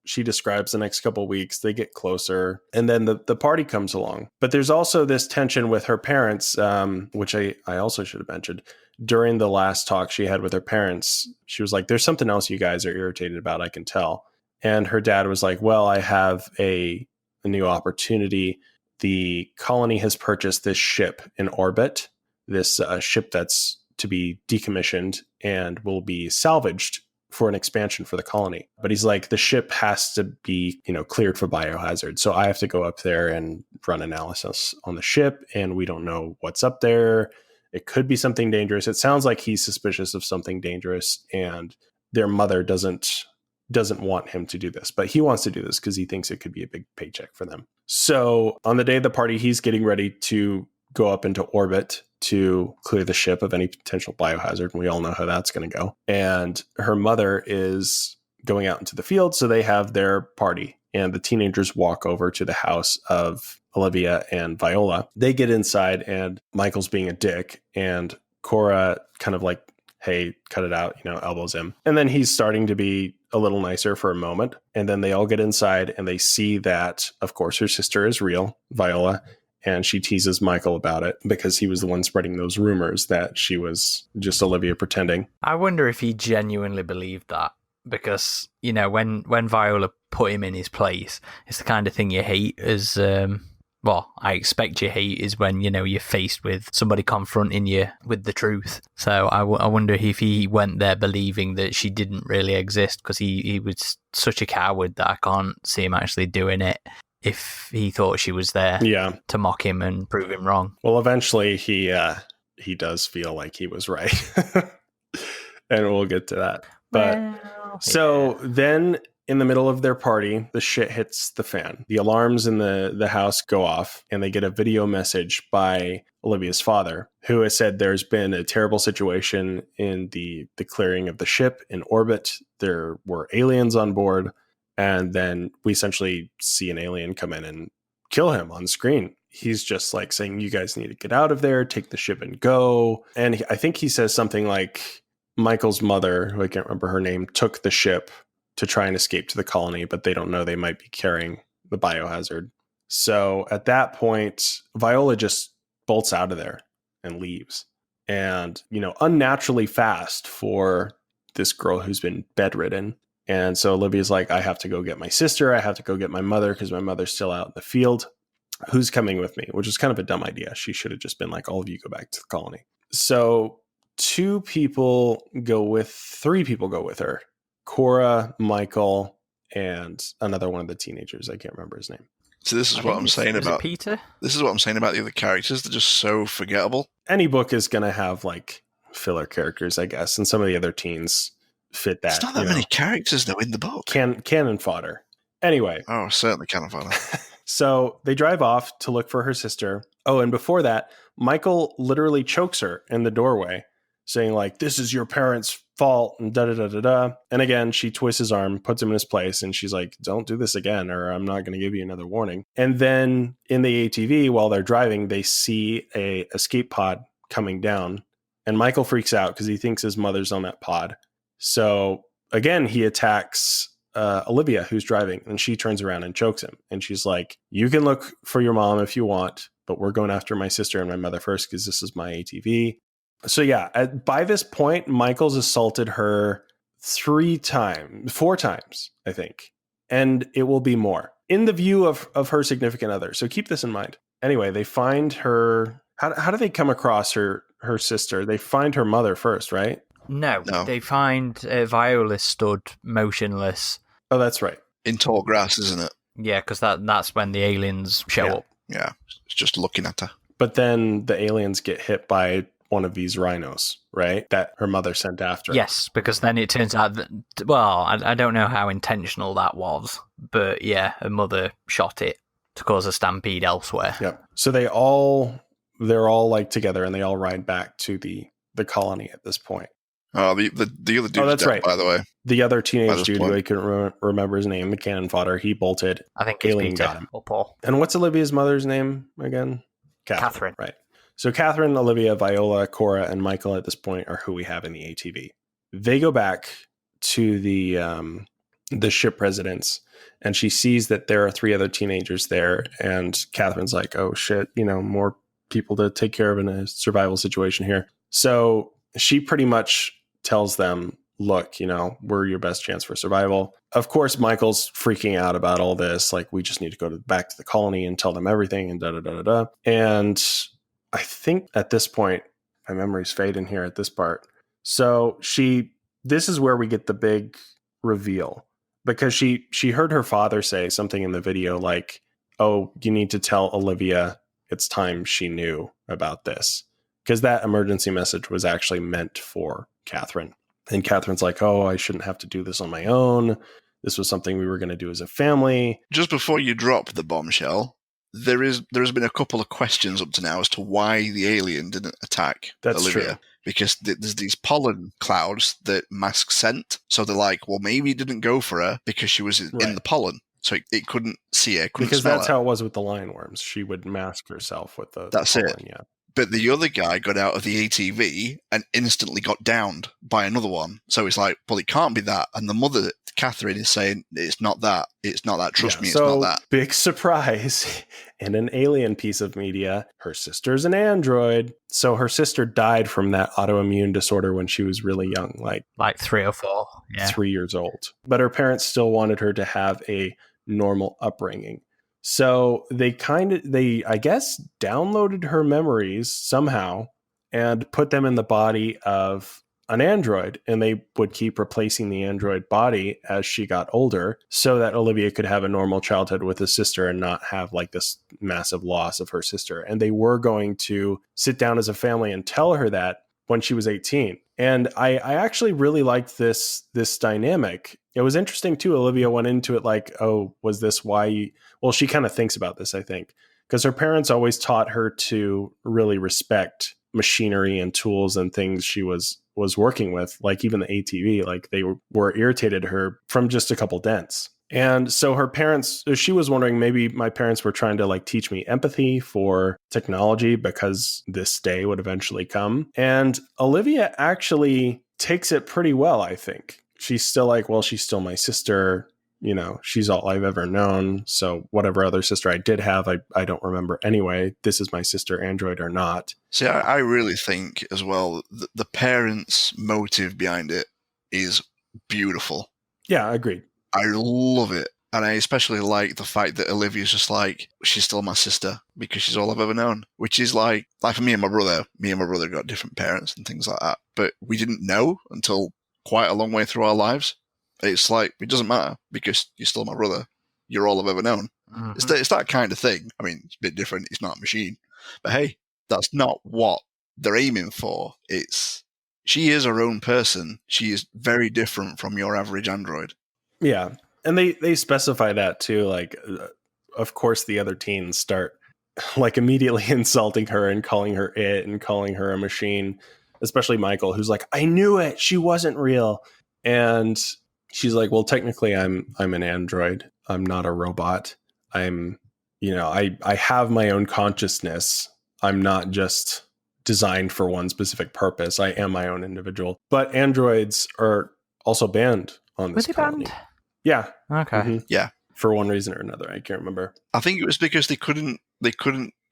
she describes the next couple of weeks. They get closer, and then the party comes along. But there's also this tension with her parents, which I also should have mentioned. During the last talk she had with her parents, she was like, there's something else you guys are irritated about, I can tell. And her dad was like, well, I have a new opportunity. The colony has purchased this ship in orbit, this ship that's to be decommissioned and will be salvaged for an expansion for the colony. But he's like, the ship has to be, cleared for biohazard. So I have to go up there and run analysis on the ship, and we don't know what's up there. It could be something dangerous. It sounds like he's suspicious of something dangerous, and their mother doesn't want him to do this, but he wants to do this because he thinks it could be a big paycheck for them. So on the day of the party, he's getting ready to go up into orbit to clear the ship of any potential biohazard. And we all know how that's going to go. And her mother is going out into the field. So they have their party, and the teenagers walk over to the house of Olivia and Viola. They get inside, and Michael's being a dick, and Cora kind of like, hey, cut it out, elbows him. And then he's starting to be a little nicer for a moment. And then they all get inside, and they see that, of course, her sister is real, Viola. And she teases Michael about it because he was the one spreading those rumors that she was just Olivia pretending. I wonder if he genuinely believed that, because, when Viola put him in his place, it's the kind of thing you hate as... I expect you hate is when, you're faced with somebody confronting you with the truth. So I wonder if he went there believing that she didn't really exist, because he was such a coward that I can't see him actually doing it if he thought she was there to mock him and prove him wrong. Well, eventually he does feel like he was right. And we'll get to that. But then... in the middle of their party, the shit hits the fan. The alarms in the house go off, and they get a video message by Olivia's father, who has said there's been a terrible situation in the clearing of the ship in orbit. There were aliens on board, and then we essentially see an alien come in and kill him on screen. He's just like saying, you guys need to get out of there, take the ship and go. And I think he says something like, Michael's mother, who I can't remember her name, took the ship to try and escape to the colony, but they don't know they might be carrying the biohazard. So at that point, Viola just bolts out of there and leaves. And, unnaturally fast for this girl who's been bedridden. And so Olivia's like, I have to go get my sister. I have to go get my mother because my mother's still out in the field. Who's coming with me? Which is kind of a dumb idea. She should have just been like, all of you go back to the colony. So 3 people go with her. Cora, Michael, and another one of the teenagers. I can't remember his name. So this is what I'm saying about Peter. This is what I'm saying about the other characters. They're just so forgettable. Any book is going to have like filler characters, I guess, and some of the other teens fit that. There's not that many characters though in the book. Cannon fodder. Anyway. Oh, certainly cannon fodder. So they drive off to look for her sister. Oh, and before that, Michael literally chokes her in the doorway, saying like, this is your parents' fault, and da-da-da-da-da. And again, she twists his arm, puts him in his place, and she's like, don't do this again, or I'm not going to give you another warning. And then in the ATV, while they're driving, they see a escape pod coming down, and Michael freaks out because he thinks his mother's on that pod. So again, he attacks Olivia, who's driving, and she turns around and chokes him. And she's like, you can look for your mom if you want, but we're going after my sister and my mother first because this is my ATV. So yeah, by this point, Michael's assaulted her 4 times, I think. And it will be more in the view of her significant other. So keep this in mind. Anyway, they find her. How do they come across her sister? They find her mother first, right? No, No. they find Viola stood motionless. Oh, that's right. In tall grass, isn't it? Yeah, because that's when the aliens show Yeah. up. Yeah, it's just looking at her. But then the aliens get hit by one of these rhinos, right? That her mother sent after. Yes, because then it turns out that, well, I don't know how intentional that was, but yeah, her mother shot it to cause a stampede elsewhere. Yep. So they're all like together, and they all ride back to the colony at this point. Oh, the other dude's that's dead, right. by the way. The other By teenage this dude point. who I couldn't remember his name, the cannon fodder, he bolted. I think it's Alien Peter got him. or Paul. And what's Olivia's mother's name again? Katherine. Right. So Katherine, Olivia, Viola, Cora, and Michael at this point are who we have in the ATV. They go back to the ship residence, and she sees that there are 3 other teenagers there. And Catherine's like, oh shit, more people to take care of in a survival situation here. So she pretty much tells them, look, we're your best chance for survival. Of course, Michael's freaking out about all this. Like, we just need to go back to the colony and tell them everything and da-da-da-da-da. And I think at this point, my memory's fading here at this part. So this is where we get the big reveal, because she heard her father say something in the video like, oh, you need to tell Olivia it's time she knew about this. Because that emergency message was actually meant for Katherine. And Catherine's like, oh, I shouldn't have to do this on my own. This was something we were going to do as a family. Just before you drop the bombshell, there has been a couple of questions up to now as to why the alien didn't attack That's Olivia. true. Because there's these pollen clouds that mask scent. So they're like, well, maybe it didn't go for her because she was in the pollen. So it couldn't see her, couldn't Because smell that's her. how it was with the lionworms. She would mask herself with the That's pollen, it. Yeah. But the other guy got out of the ATV and instantly got downed by another one. So it's like, well, it can't be that. And the mother, Katherine, is saying, it's not that. It's not that. Trust me, it's not that. Big surprise. In an alien piece of media, her sister's an android. So her sister died from that autoimmune disorder when she was really young, like 3 or 4. Yeah. 3 years old. But her parents still wanted her to have a normal upbringing. So they I guess, downloaded her memories somehow and put them in the body of an android, and they would keep replacing the android body as she got older so that Olivia could have a normal childhood with a sister and not have like this massive loss of her sister. And they were going to sit down as a family and tell her that when she was 18. And I actually really liked this dynamic. It was interesting too. Olivia went into it like, oh, was this why well, she kind of thinks about this, I think, because her parents always taught her to really respect machinery and tools and things she was working with, like even the ATV, like they were irritated her from just a couple dents. And so her parents, she was wondering, maybe my parents were trying to like teach me empathy for technology because this day would eventually come. And Olivia actually takes it pretty well, I think. She's still like, well, she's still my sister. She's all I've ever known. So whatever other sister I did have, I don't remember anyway. This is my sister, android or not. See, I really think as well, the parents' motive behind it is beautiful. Yeah, agreed. I love it. And I especially like the fact that Olivia's just like, she's still my sister because she's all I've ever known. Which is like for me and my brother got different parents and things like that. But we didn't know until quite a long way through our lives. It's like, it doesn't matter because you're still my brother. You're all I've ever known. Mm-hmm. It's that kind of thing. I mean, it's a bit different. It's not a machine. But hey, that's not what they're aiming for. She is her own person. She is very different from your average android. Yeah. And they specify that too. Like, of course, the other teens start like immediately insulting her and calling her it and calling her a machine, especially Michael, who's like, I knew it. She wasn't real. And she's like, well, technically I'm an android. I'm not a robot. I have my own consciousness. I'm not just designed for one specific purpose. I am my own individual. But androids are also banned on this colony. Banned? Yeah. Okay. Mm-hmm. Yeah. For one reason or another. I can't remember. I think it was because they couldn't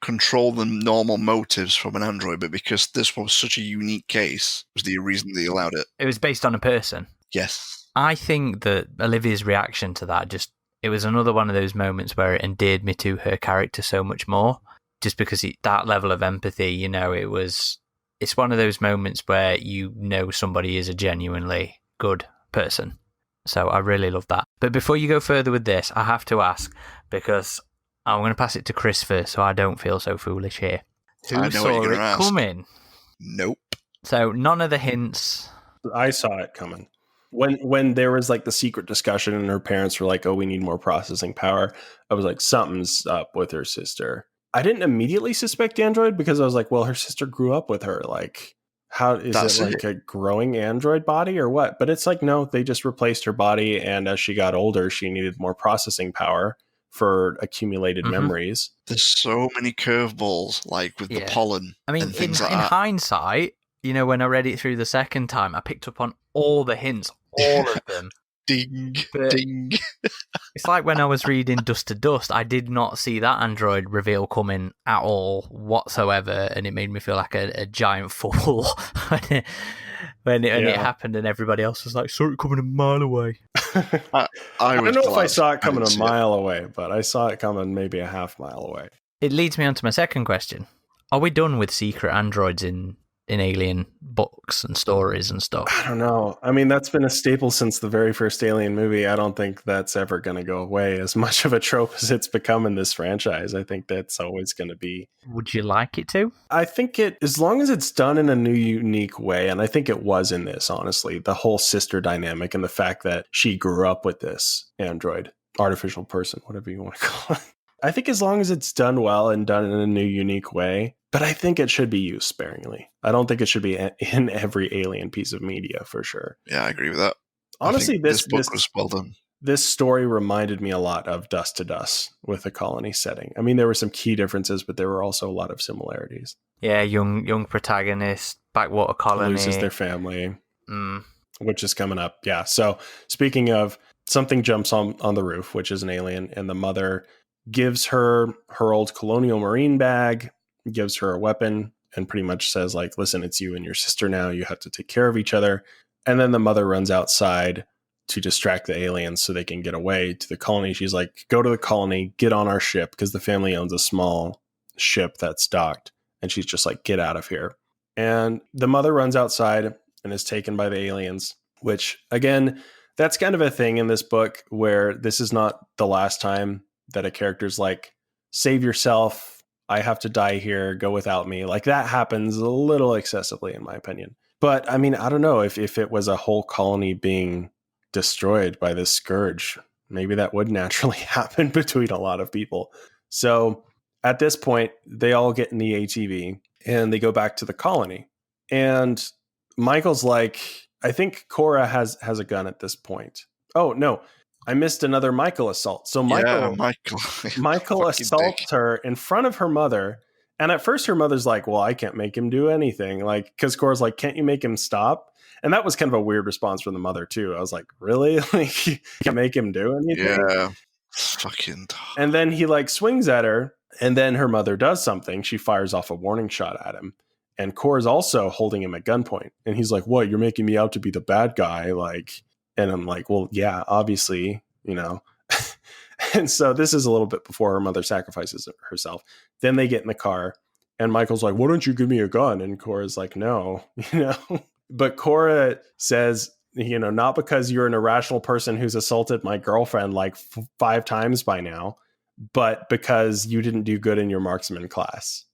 control the normal motives from an android, but because this was such a unique case was the reason they allowed it. It was based on a person. Yes. I think that Olivia's reaction to that it was another one of those moments where it endeared me to her character so much more, just because that level of empathy, it was it's one of those moments where you know somebody is a genuinely good person. So I really love that. But before you go further with this, I have to ask, because I'm going to pass it to Chris first so I don't feel so foolish here. I Who know what saw you're it gonna ask. coming? Nope. So none of the hints. I saw it coming. When there was like the secret discussion and her parents were like, oh, we need more processing power, I was like, something's up with her sister. I didn't immediately suspect android because I was like, well, her sister grew up with her. Like, how is That's it like a growing android body or what? But it's like, no, they just replaced her body. And as she got older, she needed more processing power for accumulated memories. There's so many curveballs, like with the pollen. I mean, and things in like that. hindsight, you know, when I read it through the second time, I picked up on all the hints, all of them. Ding, But ding. it's like when I was reading Dust to Dust, I did not see that android reveal coming at all whatsoever, and it made me feel like a giant fool when it happened, and everybody else was like, saw it coming a mile away. I don't know if I saw it coming a mile away, but I saw it coming maybe a half mile away. It leads me on to my second question. Are we done with secret androids in Alien books and stories and stuff? I don't know. I mean, that's been a staple since the very first Alien movie. I don't think that's ever going to go away. As much of a trope as it's become in this franchise, I think that's always going to be. Would you like it to? I think as long as it's done in a new, unique way, and I think it was in this, honestly, the whole sister dynamic and the fact that she grew up with this android, artificial person, whatever you want to call it. I think as long as it's done well and done in a new, unique way, but I think it should be used sparingly. I don't think it should be in every Alien piece of media for sure. Yeah, I agree with that. Honestly, this book was well done. This story reminded me a lot of Dust to Dust with the colony setting. I mean, there were some key differences, but there were also a lot of similarities. Yeah, young protagonist, backwater colony. Loses their family, which is coming up. Yeah, so speaking of, something jumps on the roof, which is an alien, and the mother gives her old Colonial Marine bag, gives her a weapon, and pretty much says, like, listen, it's you and your sister now. You have to take care of each other. And then the mother runs outside to distract the aliens so they can get away to the colony. She's like, go to the colony, get on our ship, because the family owns a small ship that's docked. And she's just like, get out of here. And the mother runs outside and is taken by the aliens, which, again, that's kind of a thing in this book where this is not the last time that a character's like, save yourself, I have to die here, go without me. Like, that happens a little excessively, in my opinion. But I mean, I don't know if it was a whole colony being destroyed by this scourge, maybe that would naturally happen between a lot of people. So at this point, they all get in the ATV and they go back to the colony. And Michael's like, I think Cora has a gun at this point. Oh, no. I missed another Michael assault. So Michael assaults her in front of her mother. And at first her mother's like, well, I can't make him do anything. Like, because Cora's like, can't you make him stop? And that was kind of a weird response from the mother too. I was like, really? Like, you can't make him do anything? Yeah. Fucking. And then he like swings at her. And then her mother does something. She fires off a warning shot at him. And Cora's also holding him at gunpoint. And he's like, what? You're making me out to be the bad guy? Like, and I'm like, well, yeah, obviously, you know. And so this is a little bit before her mother sacrifices herself. Then they get in the car and Michael's like, why don't you give me a gun? And Cora's like, no, you know. But Cora says, you know, not because you're an irrational person who's assaulted my girlfriend like 5 times by now, but because you didn't do good in your marksman class.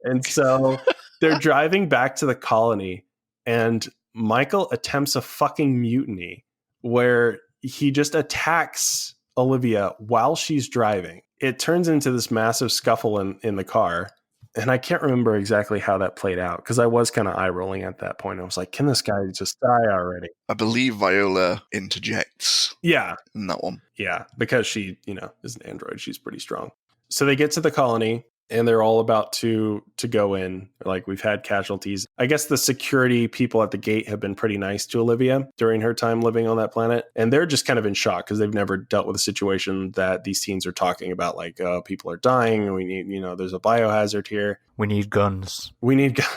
And so they're driving back to the colony and Michael attempts a fucking mutiny where he just attacks Olivia while she's driving. It turns into this massive scuffle in the car. And I can't remember exactly how that played out because I was kind of eye rolling at that point. I was like, can this guy just die already? I believe Viola interjects. Yeah. In that one. Yeah. Because she, you know, is an android. She's pretty strong. So they get to the colony. And they're all about to go in. Like, we've had casualties. I guess the security people at the gate have been pretty nice to Olivia during her time living on that planet. And they're just kind of in shock because they've never dealt with a situation that these teens are talking about. Like, people are dying. We need, you know, there's a biohazard here. We need guns.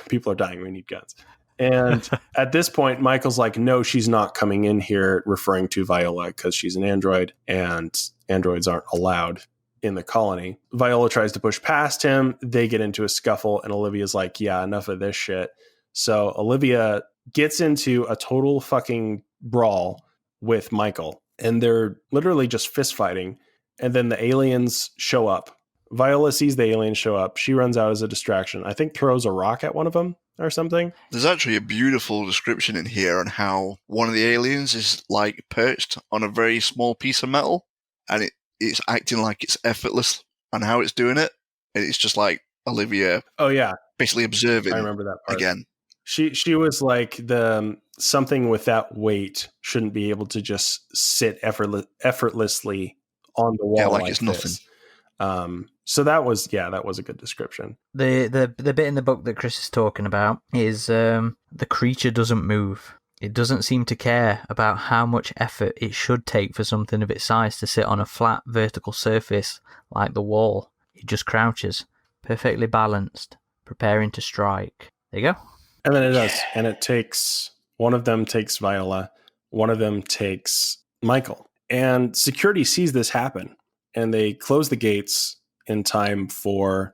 People are dying. We need guns. And at this point, Michael's like, no, she's not coming in here, referring to Viola because she's an android and androids aren't allowed in the colony. Viola tries to push past him. They get into a scuffle, and Olivia's like, yeah, enough of this shit. So Olivia gets into a total fucking brawl with Michael, and they're literally just fist fighting. And then the aliens show up. Viola sees the aliens show up. She runs out as a distraction. I think throws a rock at one of them or something. There's actually a beautiful description in here on how one of the aliens is like perched on a very small piece of metal, and it's acting like it's effortless on how it's doing it. And it's just like Olivia. Oh yeah, basically observing. I remember that part. Again. She was like the something with that weight shouldn't be able to just sit effortlessly on the wall. Yeah, like it's nothing. So that was a good description. The bit in the book that Chris is talking about is the creature doesn't move. It doesn't seem to care about how much effort it should take for something of its size to sit on a flat vertical surface like the wall. It just crouches, perfectly balanced, preparing to strike. There you go. And then it does. And it takes, one of them takes Viola, one of them takes Michael. And security sees this happen, and they close the gates in time for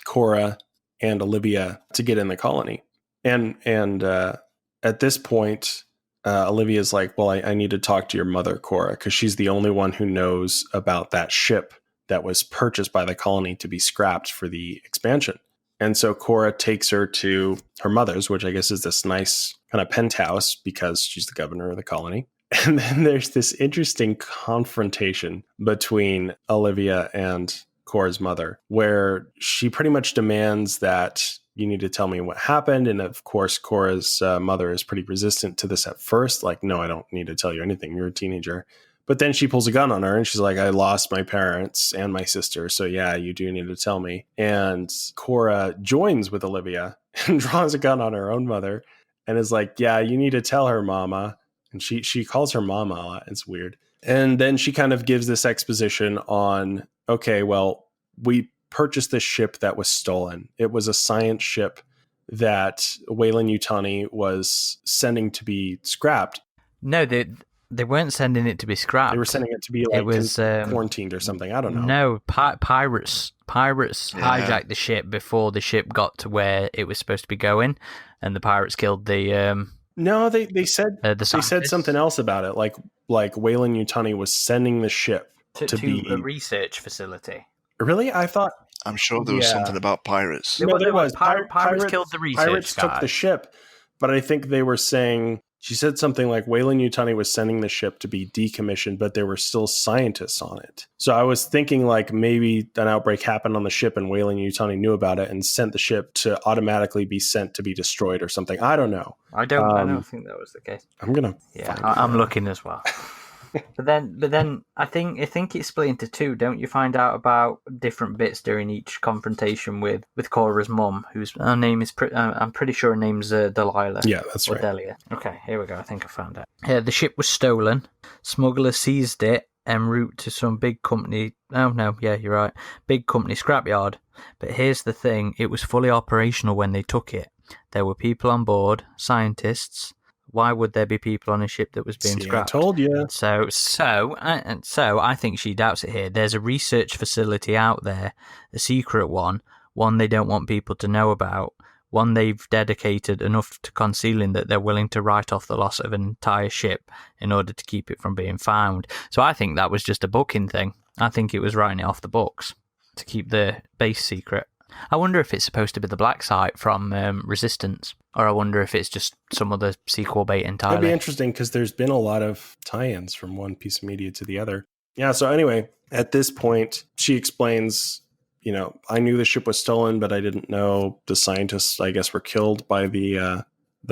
Cora and Olivia to get in the colony. And at this point, Olivia's like, well, I need to talk to your mother, Cora, because she's the only one who knows about that ship that was purchased by the colony to be scrapped for the expansion. And so Cora takes her to her mother's, which I guess is this nice kind of penthouse because she's the governor of the colony. And then there's this interesting confrontation between Olivia and Cora's mother, where she pretty much demands that you need to tell me what happened. And of course, Cora's mother is pretty resistant to this at first. Like, no, I don't need to tell you anything. You're a teenager. But then she pulls a gun on her and she's like, I lost my parents and my sister. So yeah, you do need to tell me. And Cora joins with Olivia and draws a gun on her own mother and is like, yeah, you need to tell her, mama. And she calls her mama a lot. It's weird. And then she kind of gives this exposition on, okay, well, we purchased this ship that was stolen. It was a science ship that Weyland-Yutani was sending to be scrapped. No, they weren't sending it to be scrapped. They were sending it to be like quarantined or something. I don't know. No, pirates hijacked the ship before the ship got to where it was supposed to be going, and the pirates killed the. No, they said the they said something else about it. Like Weyland-Yutani was sending the ship to be a research facility. Really, I thought. I'm sure there was something about pirates. No, there was. Pirates killed the research Pirates guy. took the ship, but I think they were saying. She said something like Weyland-Yutani was sending the ship to be decommissioned, but there were still scientists on it. So I was thinking like maybe an outbreak happened on the ship and Weyland-Yutani knew about it and sent the ship to automatically be sent to be destroyed or something. I don't know. I don't think that was the case. I'm gonna. Yeah, I'm looking as well. But then I think it's split into two. Don't you find out about different bits during each confrontation with Cora's mum, whose her name is I'm pretty sure her name's Delilah. Yeah, that's right. Delia. Okay, here we go. I think I found it. Yeah, the ship was stolen. Smugglers seized it en route to some big company. Oh no, yeah, you're right. Big company scrapyard. But here's the thing: it was fully operational when they took it. There were people on board, scientists. Why would there be people on a ship that was being scrapped? I told you. So I think she doubts it here. There's a research facility out there, a secret one they don't want people to know about, one they've dedicated enough to concealing that they're willing to write off the loss of an entire ship in order to keep it from being found. So I think that was just a booking thing. I think it was writing it off the books to keep the base secret. I wonder if it's supposed to be the black site from Resistance, or I wonder if it's just some other sequel bait entirely. That'd be interesting because there's been a lot of tie-ins from one piece of media to the other. Yeah, so anyway, at this point, she explains, I knew the ship was stolen, but I didn't know the scientists, I guess, were killed by the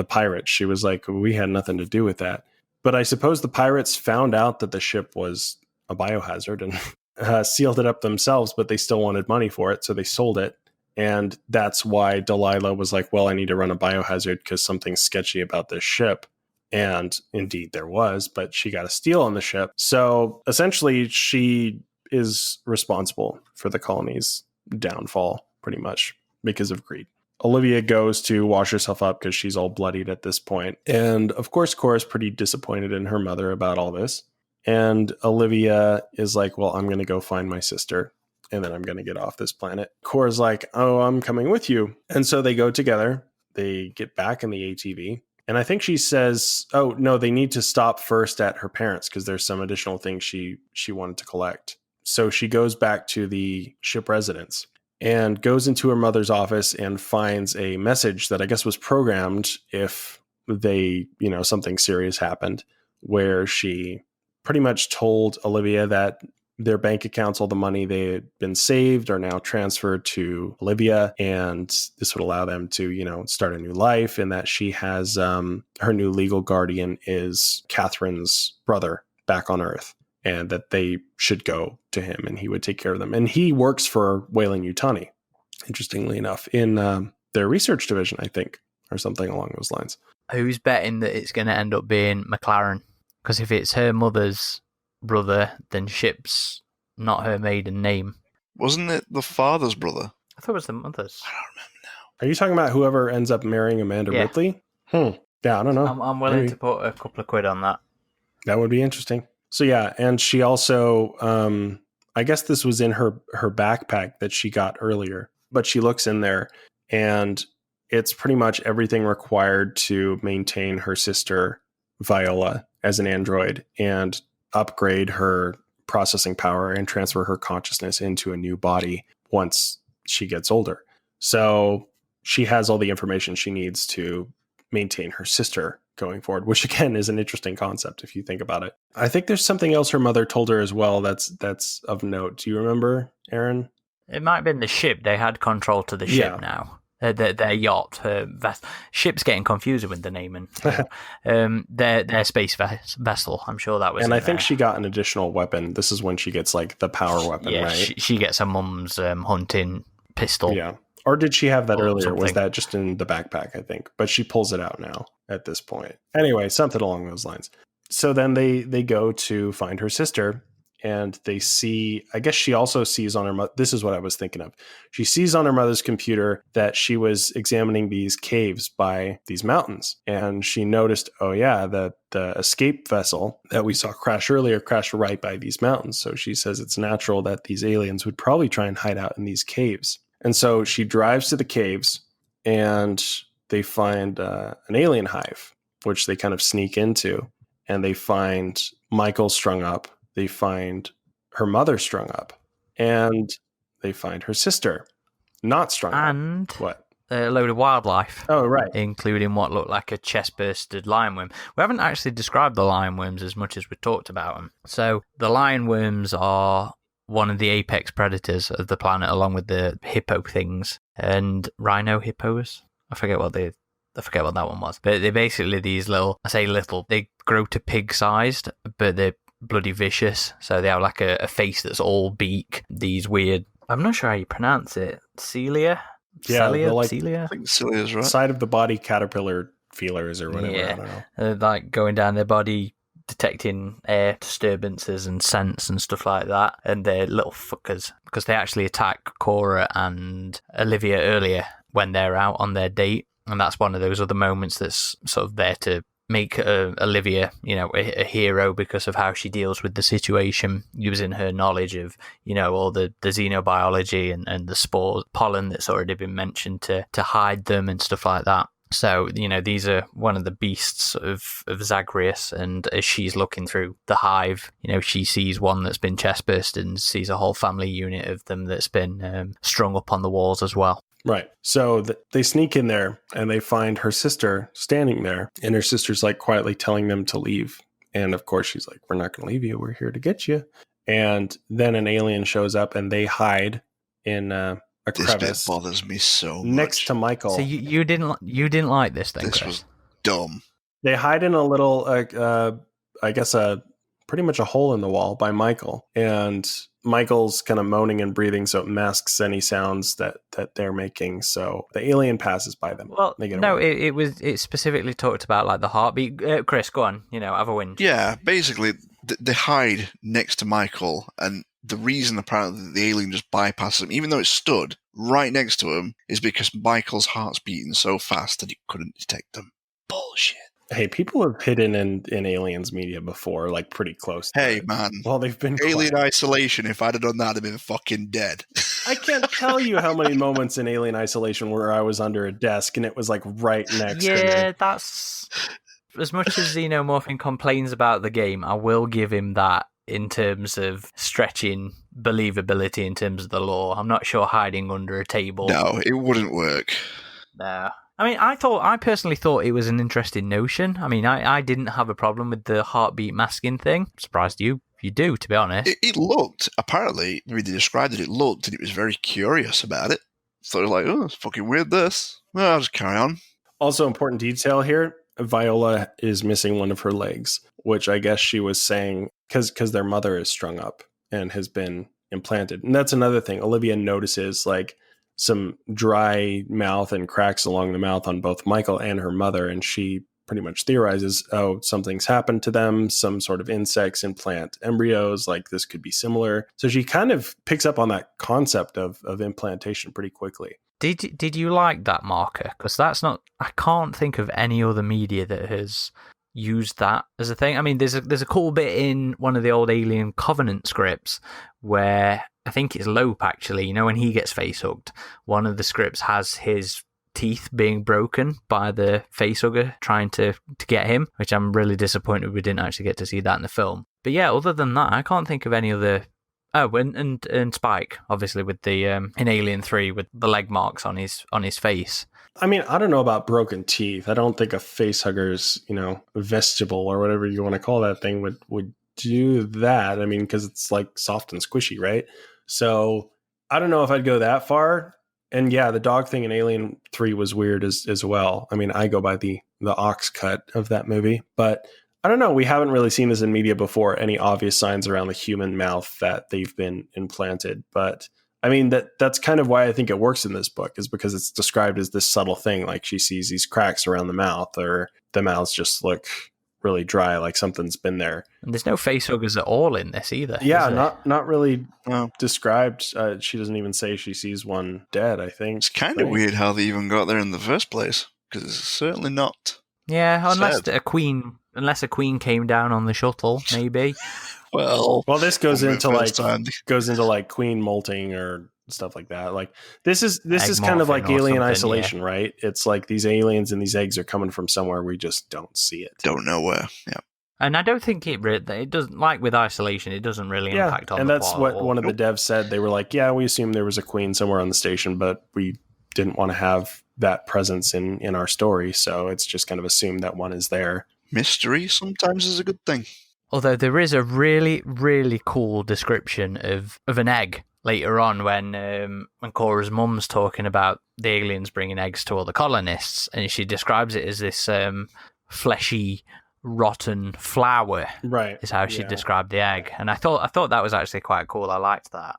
pirates. She was like, we had nothing to do with that. But I suppose the pirates found out that the ship was a biohazard and sealed it up themselves, but they still wanted money for it, so they sold it. And that's why Delilah was like, well, I need to run a biohazard because something's sketchy about this ship. And indeed there was, but she got a steal on the ship. So essentially she is responsible for the colony's downfall pretty much because of greed. Olivia goes to wash herself up because she's all bloodied at this point. And of course, Cora's pretty disappointed in her mother about all this. And Olivia is like, well, I'm going to go find my sister. and then I'm going to get off this planet. Kor's like, oh, I'm coming with you. And so they go together. They get back in the ATV. And I think she says, oh, no, they need to stop first at her parents because there's some additional things she wanted to collect. So she goes back to the ship residence and goes into her mother's office and finds a message that I guess was programmed if they, something serious happened, where she pretty much told Olivia that their bank accounts, all the money they had been saved, are now transferred to Olivia, and this would allow them to, start a new life, and that she has her new legal guardian is Katherine's brother back on Earth, and that they should go to him and he would take care of them. And he works for Weyland-Yutani, interestingly enough, in their research division, I think, or something along those lines. Who's betting that it's going to end up being McLaren? Because if it's her mother's brother, then Shipp's not her maiden name. Wasn't it the father's brother? I thought it was the mother's. I don't remember now. Are you talking about whoever ends up marrying Amanda Ripley? Yeah, I don't know. I'm willing to put a couple of quid on that. That would be interesting. So yeah, and she also, I guess this was in her backpack that she got earlier, but she looks in there and it's pretty much everything required to maintain her sister Viola as an android and upgrade her processing power and transfer her consciousness into a new body once she gets older. So she has all the information she needs to maintain her sister going forward, which again is an interesting concept if you think about it. I think there's something else her mother told her as well that's of note. Do you remember, Aaron? It might have been the ship. They had control to the ship now. Their yacht, her ship's getting confusing with the naming. Their space vessel. I'm sure that was. And I think she got an additional weapon. This is when she gets like the power weapon, right? She gets her mum's hunting pistol. Yeah. Or did she have that earlier? Something. Was that just in the backpack, I think? But she pulls it out now at this point. Anyway, something along those lines. So then they go to find her sister, and they see, I guess she also sees on her, this is what I was thinking of. She sees on her mother's computer that she was examining these caves by these mountains. And she noticed, oh yeah, the escape vessel that we saw crash earlier crashed right by these mountains. So she says it's natural that these aliens would probably try and hide out in these caves. And so she drives to the caves and they find an alien hive, which they kind of sneak into, and they find Michael strung up. They find her mother strung up, and they find her sister not strung up. And what? A load of wildlife. Oh, right. Including what looked like a chest-bursted lionworm. We haven't actually described the lionworms as much as we talked about them. So the lionworms are one of the apex predators of the planet, along with the hippo things and rhino hippos. I forget what that one was. But they're basically these little, I say little, they grow to pig-sized, but they're bloody vicious. So they have like a face that's all beak. These weird, I'm not sure how you pronounce it, cilia? Yeah, cilia? I think Celia's right. Side of the body caterpillar feelers or whatever. Yeah. I don't know. Like going down their body, detecting air disturbances and scents and stuff like that. And they're little fuckers because they actually attack Cora and Olivia earlier when they're out on their date. And that's one of those other moments that's sort of there to make Olivia, a hero because of how she deals with the situation, using her knowledge of, all the xenobiology and the spores, pollen that's already been mentioned to hide them and stuff like that. So, these are one of the beasts of Zagreus, and as she's looking through the hive, she sees one that's been chest bursted and sees a whole family unit of them that's been strung up on the walls as well. Right. So they sneak in there and they find her sister standing there, and her sister's like quietly telling them to leave. And of course she's like, we're not going to leave you. We're here to get you. And then an alien shows up and they hide in a crevice. This bit bothers me so much. Next to Michael. So you didn't like this then, This Chris? was dumb. They hide in a little, I guess pretty much a hole in the wall by Michael. And Michael's kind of moaning and breathing, so it masks any sounds that they're making. So the alien passes by them. Well, it specifically talked about like the heartbeat. Chris, go on. Have a wind. Yeah, basically, they hide next to Michael, and the reason apparently the alien just bypasses him, even though it stood right next to him, is because Michael's heart's beating so fast that it couldn't detect them. Bullshit. Hey, people have hidden in Aliens media before, like pretty close to Hey, it. man. Well, they've been Alien quiet. Isolation, if I'd have done that, I'd have been fucking dead. I can't tell you how many moments in Alien Isolation where I was under a desk and it was like right next to me. Yeah, that's as much as Xenomorphin complains about the game, I will give him that in terms of stretching believability in terms of the lore. I'm not sure hiding under a table. No, it wouldn't work. No. I mean, I personally thought it was an interesting notion. I mean, I didn't have a problem with the heartbeat masking thing. Surprised you do, to be honest. It looked, apparently, the way they described it, it looked, and it was very curious about it. So it was like, oh, it's fucking weird, this. Well, I'll just carry on. Also, important detail here, Viola is missing one of her legs, which I guess she was saying because their mother is strung up and has been implanted. And that's another thing. Olivia notices like some dry mouth and cracks along the mouth on both Michael and her mother, and she pretty much theorizes, oh, something's happened to them, some sort of insects implant embryos, like this could be similar. So she kind of picks up on that concept of implantation pretty quickly. Did you like that marker? Because that's not. I can't think of any other media that has used that as a thing. I mean, there's a cool bit in one of the old Alien Covenant scripts where I think it's Lope actually. You know, when he gets face hugged, one of the scripts has his teeth being broken by the facehugger trying to get him, which I'm really disappointed we didn't actually get to see that in the film. But yeah, other than that, I can't think of any other. Oh, and Spike, obviously, with the in Alien 3 with the leg marks on his face. I mean, I don't know about broken teeth. I don't think a facehugger's, vestibule or whatever you want to call that thing would do that. I mean, because it's like soft and squishy, right? So I don't know if I'd go that far. And yeah, the dog thing in Alien 3 was weird as well. I mean, I go by the ox cut of that movie, but I don't know. We haven't really seen this in media before, any obvious signs around the human mouth that they've been implanted. But I mean, that's kind of why I think it works in this book, is because it's described as this subtle thing. Like she sees these cracks around the mouth, or the mouths just look really dry, like something's been there. And there's no facehuggers at all in this either. Yeah, not really described. She doesn't even say she sees one dead, I think. It's kind of weird how they even got there in the first place, because it's certainly not. Yeah, unless a queen came down on the shuttle, maybe. Well, this goes into like queen molting or stuff like that. Like this is kind of like Alien Isolation, yeah. Right? It's like these aliens and these eggs are coming from somewhere we just don't see it. Don't know where. Yeah. And I don't think it doesn't, like with Isolation, it doesn't really impact on the plot. And that's what one of the devs said. They were like, yeah, we assumed there was a queen somewhere on the station, but we didn't want to have that presence in our story. So it's just kind of assumed that one is there. Mystery sometimes is a good thing. Although there is a really, really cool description of an egg later on when Cora's mum's talking about the aliens bringing eggs to all the colonists, and she describes it as this fleshy, rotten flower. Right, is how she described the egg, and I thought that was actually quite cool. I liked that.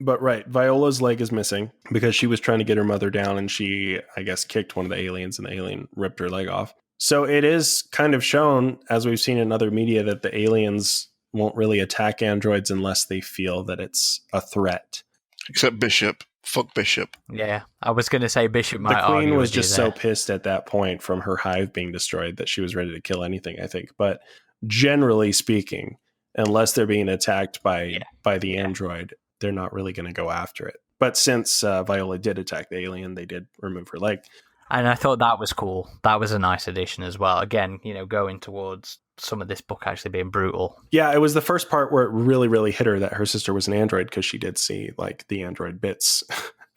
But right, Viola's leg is missing because she was trying to get her mother down, and she, I guess, kicked one of the aliens, and the alien ripped her leg off. So it is kind of shown, as we've seen in other media, that the aliens won't really attack androids unless they feel that it's a threat. Except Bishop. Fuck Bishop. Yeah, I was going to say Bishop might argue. The Queen was with just so pissed at that point from her hive being destroyed that she was ready to kill anything, I think. But generally speaking, unless they're being attacked by the android, they're not really going to go after it. But since Viola did attack the alien, they did remove her leg. And I thought that was cool. That was a nice addition as well. Again, going towards some of this book actually being brutal. Yeah, it was the first part where it really, really hit her that her sister was an android, because she did see like the android bits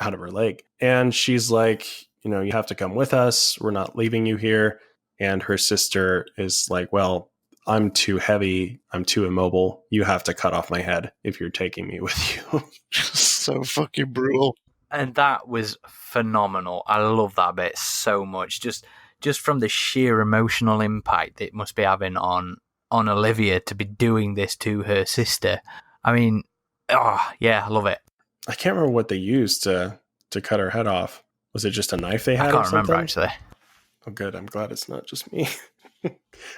out of her leg. And she's like, you have to come with us. We're not leaving you here. And her sister is like, well, I'm too heavy. I'm too immobile. You have to cut off my head if you're taking me with you. So fucking brutal. And that was phenomenal. I love that bit so much. Just from the sheer emotional impact it must be having on Olivia to be doing this to her sister. I mean, I love it. I can't remember what they used to cut her head off. Was it just a knife they had? I can't remember, actually. Oh, good. I'm glad it's not just me.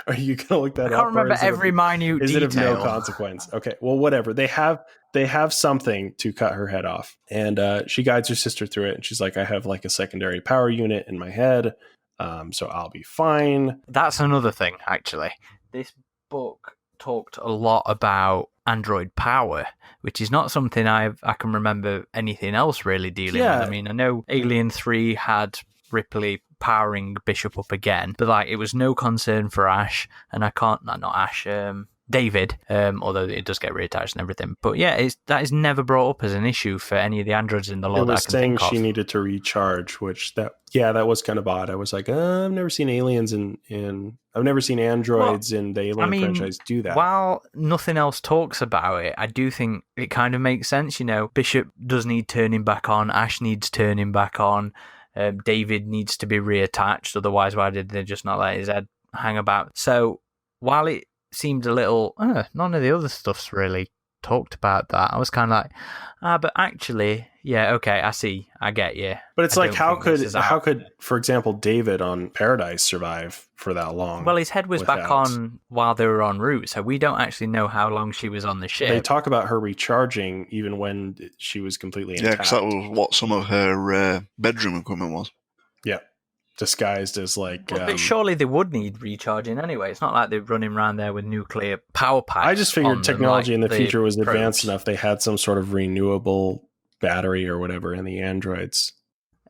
Are you going to look that up? I can't remember every minute detail. Is it of no consequence? Okay, well, whatever. They have something to cut her head off. And she guides her sister through it. And she's like, I have like a secondary power unit in my head. So I'll be fine. That's another thing, actually. This book talked a lot about android power, which is not something I can remember anything else really dealing with. I mean, I know Alien 3 had Ripley powering Bishop up again, but like it was no concern for Ash, and David, although it does get reattached and everything. But yeah, that is never brought up as an issue for any of the androids in the lore. It was saying she needed to recharge, which that was kind of odd. I was like, I've never seen aliens I've never seen androids in the Alien franchise do that. While nothing else talks about it, I do think it kind of makes sense. You know, Bishop does need turning back on. Ash needs turning back on. David needs to be reattached. Otherwise, why did they just not let his head hang about? So while it seemed a little, none of the other stuff's really talked about that. I was kind of like, but actually, yeah, okay, I see, I get you. But it's like, how could, for example, David on Paradise survive for that long? Well, his head was back on while they were en route, so we don't actually know how long she was on the ship. They talk about her recharging even when she was completely intact. Yeah, because that was what some of her bedroom equipment was. Yeah. Disguised as like... but surely they would need recharging anyway. It's not like they're running around there with nuclear power packs. I just figured technology in the future was advanced enough. They had some sort of renewable battery or whatever in the androids.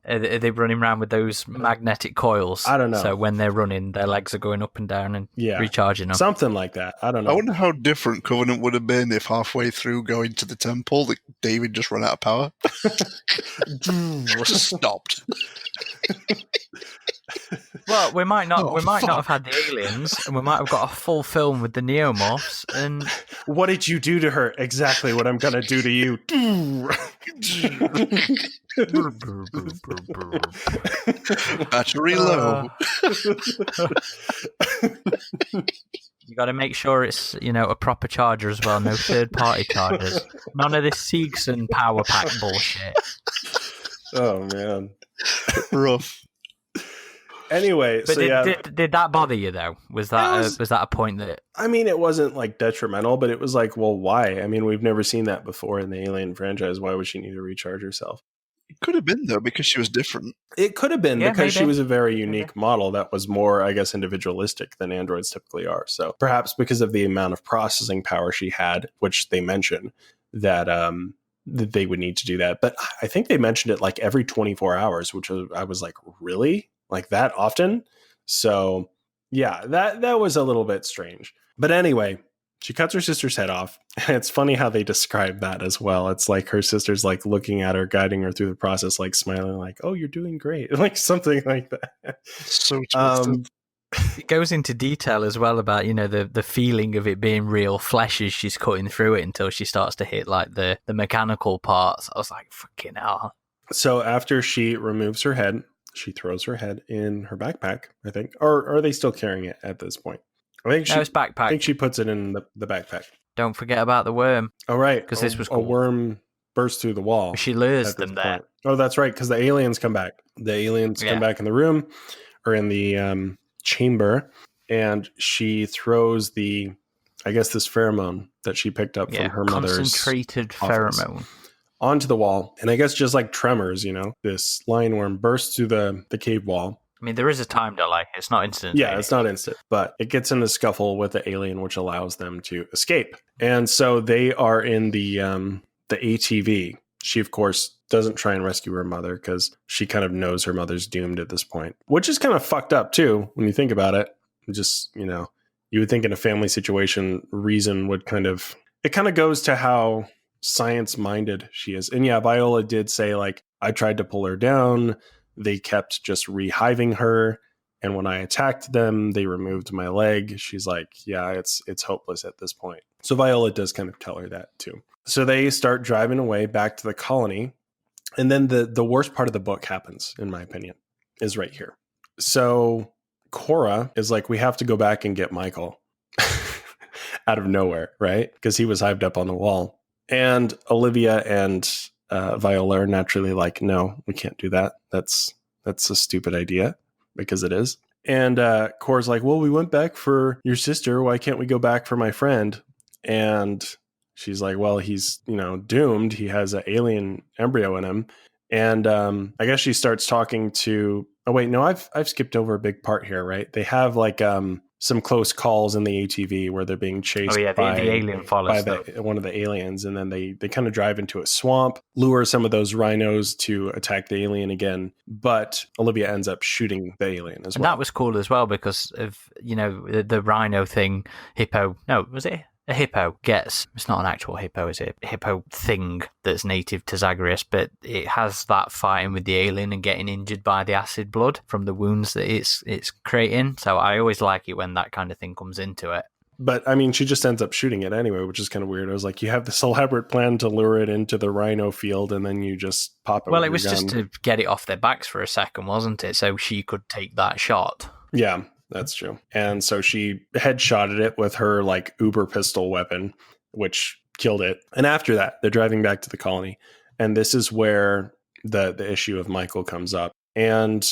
Are they running around with those magnetic coils? I don't know. So when they're running, their legs are going up and down and recharging them. Something like that. I don't know. I wonder how different Covenant would have been if halfway through going to the temple, that David just ran out of power. Just stopped. Well, we might not have had the aliens, and we might have got a full film with the neomorphs. And what did you do to her? Exactly what I'm gonna do to you. Battery low. You got to make sure it's a proper charger as well. No third-party chargers. None of this Seegson power pack bullshit. Oh man, rough. Anyway, but did that bother you though? Was that a point that? I mean, it wasn't like detrimental, but it was like, well, why? I mean, we've never seen that before in the Alien franchise. Why would she need to recharge herself? It could have been though, because she was different. It could have been because she was a very unique model that was more, I guess, individualistic than androids typically are. So perhaps because of the amount of processing power she had, which they mention that they would need to do that. But I think they mentioned it like every 24 hours, which I was like, really? Like that often? So yeah, that was a little bit strange. But anyway, she cuts her sister's head off. And it's funny how they describe that as well. It's like her sister's like looking at her, guiding her through the process, like smiling, like, oh, you're doing great. Like something like that. So it goes into detail as well about, the feeling of it being real flesh as she's cutting through it until she starts to hit like the mechanical parts. I was like, fucking hell. So after she removes her head, she throws her head in her backpack, I think. Or are they still carrying it at this point? It's backpack. I think she puts it in the backpack. Don't forget about the worm. Oh, right. Because this was cool. A worm bursts through the wall. She lures them there. Oh, that's right, because the aliens come back. The aliens come back in the room, or in the chamber, and she throws this pheromone that she picked up from her mother's concentrated office pheromone onto the wall. And I guess just like Tremors, this lion worm bursts through the cave wall. I mean, there is a time delay. It's not instant. Yeah, it's not instant, but it gets in a scuffle with the alien, which allows them to escape. And so they are in the ATV. She, of course, doesn't try and rescue her mother because she kind of knows her mother's doomed at this point, which is kind of fucked up, too, when you think about it. Just, you would think in a family situation, reason would it kind of goes to how science-minded she is. And yeah, Viola did say, like, I tried to pull her down. They kept just rehiving her. And when I attacked them, they removed my leg. She's like, yeah, it's hopeless at this point. So Viola does kind of tell her that too. So they start driving away back to the colony. And then the worst part of the book happens, in my opinion, is right here. So Cora is like, we have to go back and get Michael out of nowhere, right? Because he was hived up on the wall. And Olivia and Viola are naturally like, no, we can't do that. That's a stupid idea, because it is. And Cora's like, well, we went back for your sister. Why can't we go back for my friend? And she's like, well, he's, doomed. He has an alien embryo in him. And I guess she starts talking to Oh wait, no, I've skipped over a big part here, right? They have like some close calls in the ATV where they're being chased the alien follows by one of the aliens, and then they kind of drive into a swamp, lure some of those rhinos to attack the alien again, but Olivia ends up shooting the alien as well. And that was cool as well because of, the rhino thing, hippo. No, was it? A hippo gets, it's not an actual hippo, is it? A hippo thing that's native to Zagreus, but it has that fighting with the alien and getting injured by the acid blood from the wounds that it's creating. So I always like it when that kind of thing comes into it. But I mean, she just ends up shooting it anyway, which is kind of weird. I was like, you have this elaborate plan to lure it into the rhino field, and then you just pop it. Well, it was just to get it off their backs for a second, wasn't it? So she could take that shot. Yeah. That's true. And so she headshotted it with her like uber pistol weapon, which killed it. And after that, they're driving back to the colony. And this is where the issue of Michael comes up. And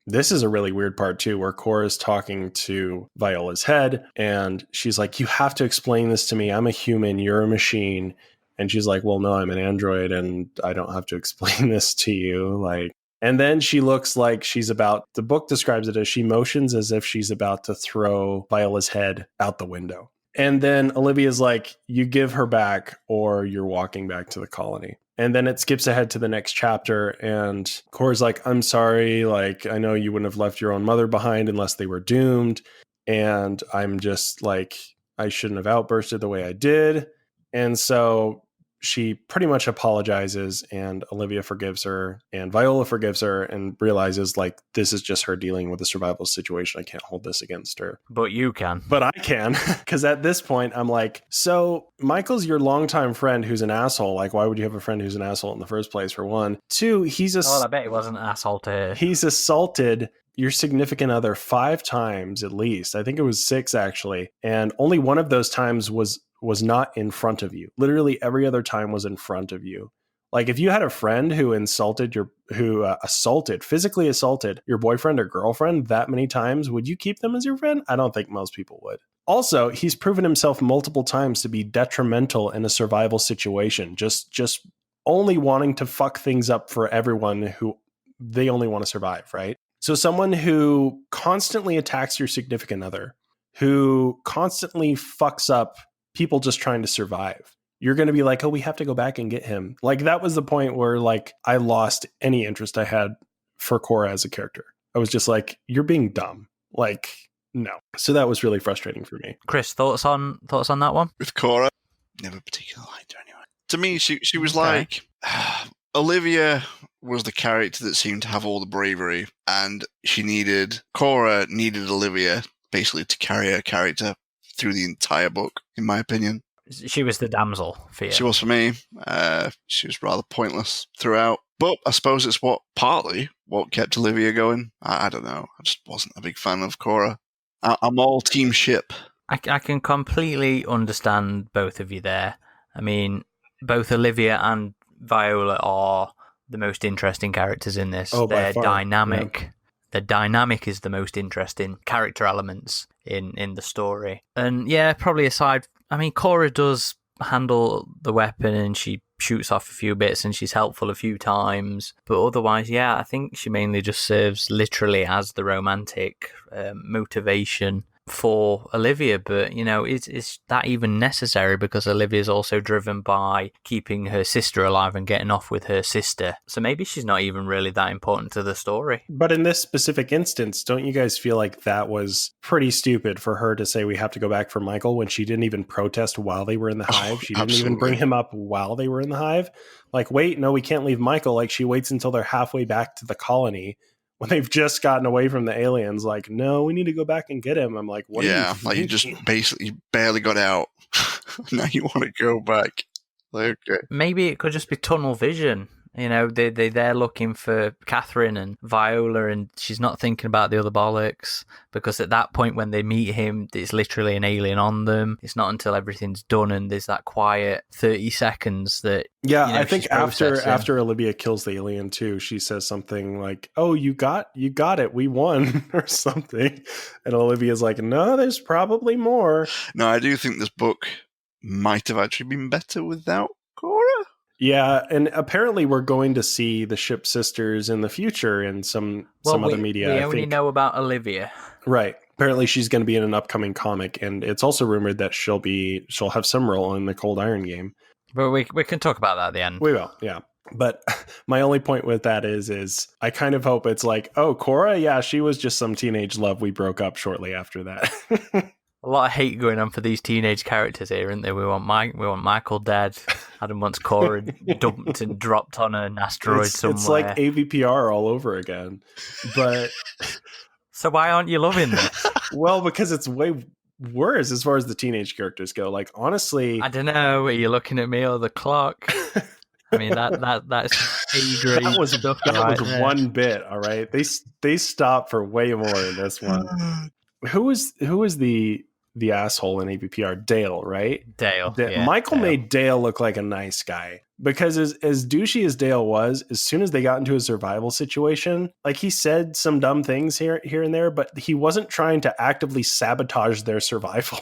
this is a really weird part too, where Cora's talking to Viola's head. And she's like, you have to explain this to me. I'm a human. You're a machine. And she's like, well, no, I'm an android and I don't have to explain this to you. Like, and then she looks like the book describes it as she motions as if she's about to throw Viola's head out the window. And then Olivia's like, you give her back or you're walking back to the colony. And then it skips ahead to the next chapter. And Cora's like, I'm sorry. Like, I know you wouldn't have left your own mother behind unless they were doomed. And I'm just like, I shouldn't have outbursted the way I did. And so she pretty much apologizes and Olivia forgives her and Viola forgives her and realizes like this is just her dealing with a survival situation. I can't hold this against her. But you can. But I can. Because at this point, I'm like, so Michael's your longtime friend who's an asshole. Like, why would you have a friend who's an asshole in the first place, for one? Two, I bet he wasn't an asshole to her. He's assaulted your significant other 5 times at least. I think it was 6 actually. And only one of those times was not in front of you. Literally every other time was in front of you. Like if you had a friend who physically assaulted your boyfriend or girlfriend that many times, would you keep them as your friend? I don't think most people would. Also, he's proven himself multiple times to be detrimental in a survival situation. Just only wanting to fuck things up for everyone who they only want to survive, right? So someone who constantly attacks your significant other, who constantly fucks up people just trying to survive, you're going to be like, oh, we have to go back and get him. Like that was the point where like I lost any interest I had for Cora as a character. I was just like, you're being dumb. Like, no. So that was really frustrating for me. Chris, thoughts on that one? With Cora, never particularly liked her anyway. To me, she was like, Olivia was the character that seemed to have all the bravery, and Cora needed Olivia basically to carry her character through the entire book, in my opinion. She was the damsel for you. She was for me. She was rather pointless throughout. But I suppose it's partly what kept Olivia going. I don't know. I just wasn't a big fan of Cora. I'm all Team Shipp. I can completely understand both of you there. I mean, both Olivia and Viola are the most interesting characters in this. They're dynamic. Yeah. The dynamic is the most interesting character elements in the story. And yeah, probably aside, I mean, Cora does handle the weapon and she shoots off a few bits and she's helpful a few times. But otherwise, yeah, I think she mainly just serves literally as the romantic motivation for Olivia. But, is that even necessary? Because Olivia's also driven by keeping her sister alive and getting off with her sister. So maybe she's not even really that important to the story. But in this specific instance, don't you guys feel like that was pretty stupid for her to say we have to go back for Michael when she didn't even protest while they were in the hive? She didn't even bring him up while they were in the hive. Like, wait, no, we can't leave Michael. Like, she waits until they're halfway back to the colony when they've just gotten away from the aliens. Like, no, we need to go back and get him. I'm like, what? Yeah, like you just basically barely got out. Now you want to go back. Like, okay. Maybe it could just be tunnel vision. They're looking for Katherine and Viola, and she's not thinking about the other bollocks, because at that point when they meet him, it's literally an alien on them. It's not until everything's done and there's that quiet 30 seconds that... Yeah, I think after Olivia kills the alien too, she says something like, oh, you got it, we won, or something. And Olivia's like, no, there's probably more. No, I do think this book might have actually been better without Cora. Yeah, and apparently we're going to see the Shipp sisters in the future in some other media. We only know about Olivia. Right. Apparently she's going to be in an upcoming comic, and it's also rumored that she'll have some role in the Cold Iron game. But we can talk about that at the end. We will, yeah. But my only point with that is I kind of hope it's like, oh, Cora, yeah, she was just some teenage love. We broke up shortly after that. A lot of hate going on for these teenage characters here, isn't there? We want Michael dead. Adam wants Cora dumped and dropped on an asteroid somewhere. It's like AVPR all over again. But so why aren't you loving this? Well, because it's way worse as far as the teenage characters go. Like, honestly, I don't know. Are you looking at me or the clock? I mean, that's A-grade. That was there. one bit. All right, they stopped for way more in this one. Who was the asshole in AVPR? Dale, right? Dale. Yeah, Michael Dale made Dale look like a nice guy, because as douchey as Dale was, as soon as they got into a survival situation, like, he said some dumb things here and there, but he wasn't trying to actively sabotage their survival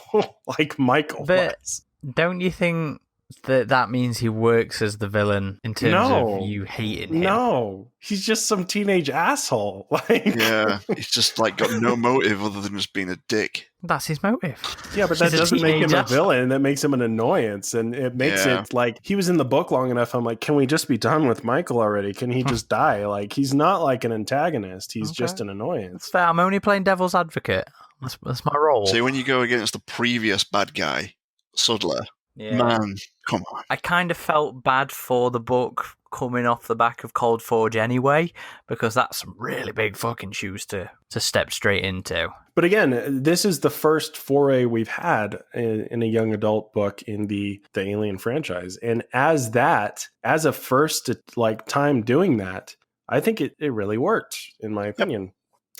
like Michael was. Don't you think that means he works as the villain in terms of you hating him? No, he's just some teenage asshole. Like, yeah, he's just like got no motive other than just being a dick. That's his motive. Yeah, but that doesn't make him a villain. That makes him an annoyance, and it makes it like, he was in the book long enough. I'm like, can we just be done with Michael already? Can he just die? Like, he's not like an antagonist. He's just an annoyance. That's fair. I'm only playing devil's advocate. That's my role. So when you go against the previous bad guy, Sudler, man, come on. I kind of felt bad for the book coming off the back of Cold Forge anyway, because that's some really big fucking shoes to step straight into. But again, this is the first foray we've had in a young adult book in the Alien franchise. And as a first like time doing that, I think it really worked, in my opinion. Yep.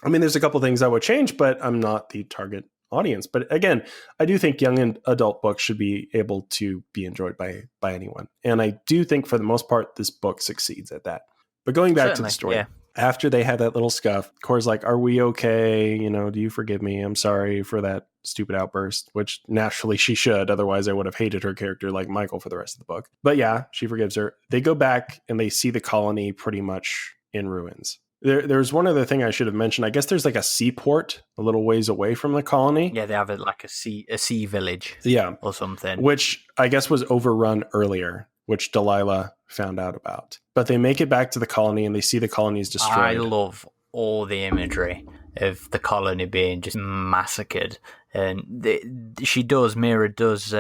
I mean, there's a couple things I would change, but I'm not the target audience. But again, I do think young and adult books should be able to be enjoyed by anyone. And I do think for the most part, this book succeeds at that. But going back to the story, after they had that little scuff, Cora's like, are we okay? You know, do you forgive me? I'm sorry for that stupid outburst, which naturally she should. Otherwise, I would have hated her character like Michael for the rest of the book. But yeah, she forgives her. They go back and they see the colony pretty much in ruins. There's one other thing I should have mentioned. I guess there's like a seaport a little ways away from the colony. Yeah, they have like a sea village. Yeah. Or something. Which I guess was overrun earlier, which Delilah found out about. But they make it back to the colony and they see the colony is destroyed. I love all the imagery of the colony being just massacred. And Mira does...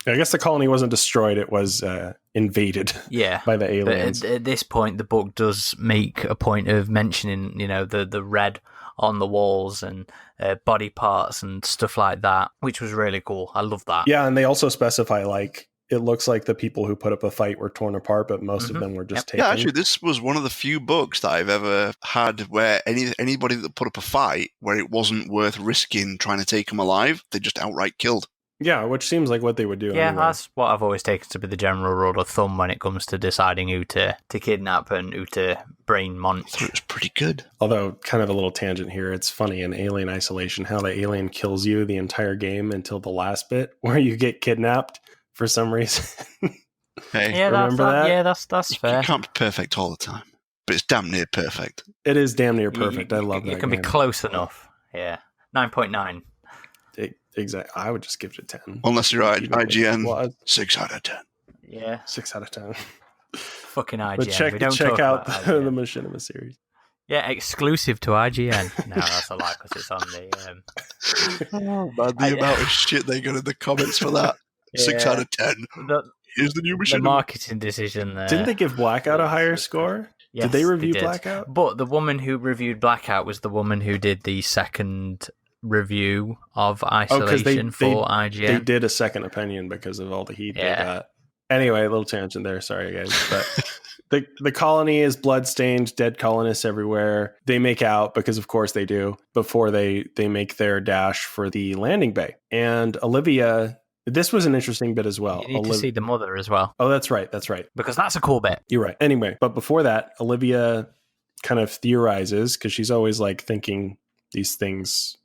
I guess the colony wasn't destroyed, it was invaded by the aliens. But at this point, the book does make a point of mentioning, the red on the walls and body parts and stuff like that, which was really cool. I love that. Yeah, and they also specify, like, it looks like the people who put up a fight were torn apart, but most of them were just taken. Yeah, actually, this was one of the few books that I've ever had where anybody that put up a fight, where it wasn't worth risking trying to take them alive, they just outright killed. Yeah, which seems like what they would do. Yeah, anyway. That's what I've always taken to be the general rule of thumb when it comes to deciding who to kidnap and who to brain monster. It's pretty good. Although, kind of a little tangent here, it's funny in Alien Isolation how the alien kills you the entire game until the last bit where you get kidnapped for some reason. Hey, yeah, remember that? Yeah, that's fair. You can't be perfect all the time, but it's damn near perfect. It is damn near perfect. I love that. It can be close enough. Yeah, 9.9. Exactly. I would just give it a 10. Unless you're IGN, 6 out of 10. Yeah. 6 out of 10. Fucking IGN. But check out the Machinima series. Yeah, exclusive to IGN. No, that's a lie because it's on the... Man, the amount of shit they got in the comments for that. 6 out of 10. Here's the new Machinima. The marketing decision there. Didn't they give Blackout a higher score? Yes, did they review Blackout? But the woman who reviewed Blackout was the woman who did the second review of Isolation for IGN. They did a second opinion because of all the heat they got. Anyway, a little tangent there. Sorry, guys. But the colony is bloodstained, dead colonists everywhere. They make out, because of course they do, before they make their dash for the landing bay. And Olivia... This was an interesting bit as well. You need to see the mother as well. Oh, that's right. Because that's a cool bit. You're right. Anyway, but before that, Olivia kind of theorizes, because she's always like thinking these things,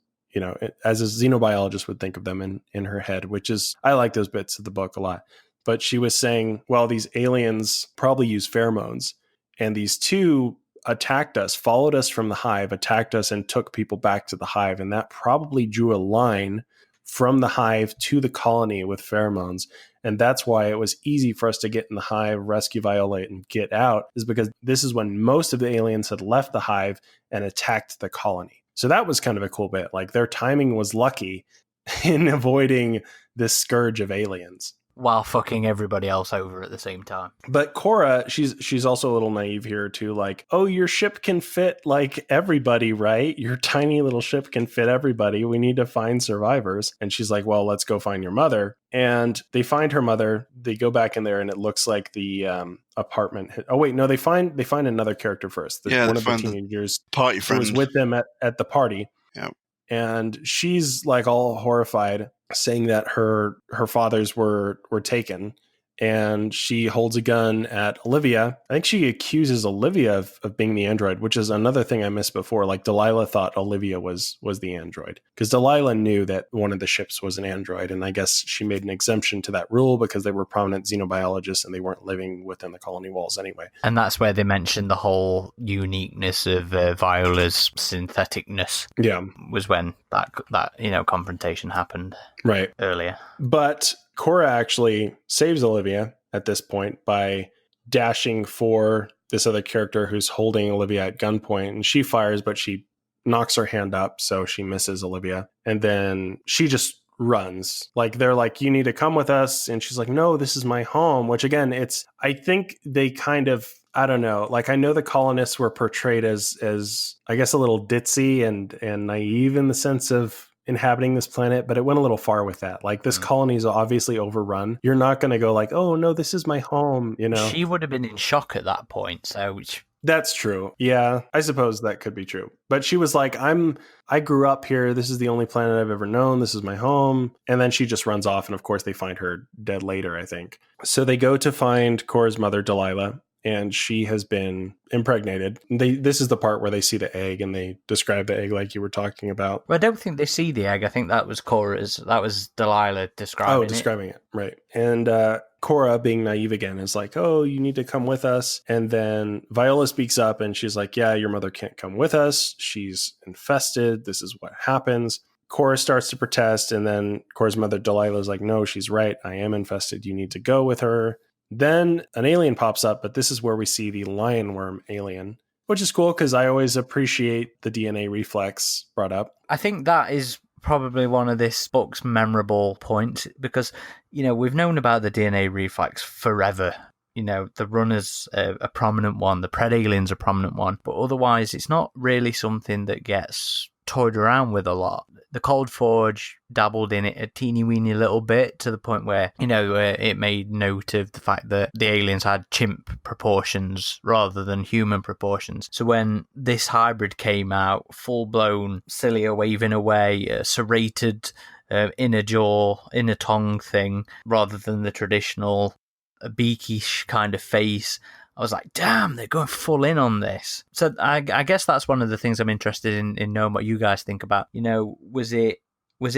as a xenobiologist would think of them in her head, which is, I like those bits of the book a lot. but she was saying, well, these aliens probably use pheromones, and these two attacked us, followed us from the hive, attacked us, and took people back to the hive. And that probably drew a line from the hive to the colony with pheromones. And that's why it was easy for us to get in the hive, rescue Viola, and get out, is because this is when most of the aliens had left the hive and attacked the colony. So that was kind of a cool bit. Like, their timing was lucky in avoiding this scourge of aliens. While fucking everybody else over at the same time. But Cora, she's also a little naive here too. Like, oh, your ship can fit like everybody, right? Your tiny little ship can fit everybody. We need to find survivors. And she's like, well, let's go find your mother. And they find her mother. They go back in there, and it looks like the apartment. Oh wait, no, they find another character first. One of the teenagers party friend who was with them at the party. Yeah. And she's like all horrified, saying that her fathers were taken, and she holds a gun at Olivia. I think she accuses Olivia of being the android, which is another thing I missed before. Like, Delilah thought Olivia was the android, because Delilah knew that one of the ships was an android, and I guess she made an exemption to that rule because they were prominent xenobiologists and they weren't living within the colony walls anyway. And that's where they mentioned the whole uniqueness of Viola's syntheticness. Yeah, was when that confrontation happened. Right. Earlier. But Cora actually saves Olivia at this point by dashing for this other character who's holding Olivia at gunpoint, and she fires, but she knocks her hand up, so she misses Olivia. And then she just runs. Like, they're like, you need to come with us. And she's like, no, this is my home, which again, I think they kind of, I don't know, like, I know the colonists were portrayed as I guess a little ditzy and naive in the sense of inhabiting this planet, but it went a little far with that. Like, this colony is obviously overrun. You're not going to go like, oh no, this is my home, She would have been in shock at that point, so that's true. Yeah, I suppose that could be true. But she was like, I grew up here. This is the only planet I've ever known. This is my home. And then she just runs off, and of course they find her dead later, I think. So they go to find Cora's mother, Delilah, and she has been impregnated. This is the part where they see the egg, and they describe the egg like you were talking about. Well, I don't think they see the egg. I think that was Delilah describing it. Oh, describing it. Right. And Cora, being naive again, is like, oh, you need to come with us. And then Viola speaks up, and she's like, yeah, your mother can't come with us. She's infested. This is what happens. Cora starts to protest, and then Cora's mother, Delilah, is like, no, she's right. I am infested. You need to go with her. Then an alien pops up, but this is where we see the lionworm alien, which is cool because I always appreciate the DNA reflex brought up. I think that is probably one of this book's memorable points because, we've known about the DNA reflex forever. The runner's a prominent one, the pred alien's a prominent one, but otherwise it's not really something that gets toyed around with a lot. The Cold Forge dabbled in it a teeny weeny little bit to the point where, it made note of the fact that the aliens had chimp proportions rather than human proportions. So when this hybrid came out, full-blown cilia waving away, serrated inner jaw, inner tongue thing, rather than the traditional beakish kind of face, I was like, damn, they're going full in on this. So I guess that's one of the things I'm interested in knowing what you guys think about. Was it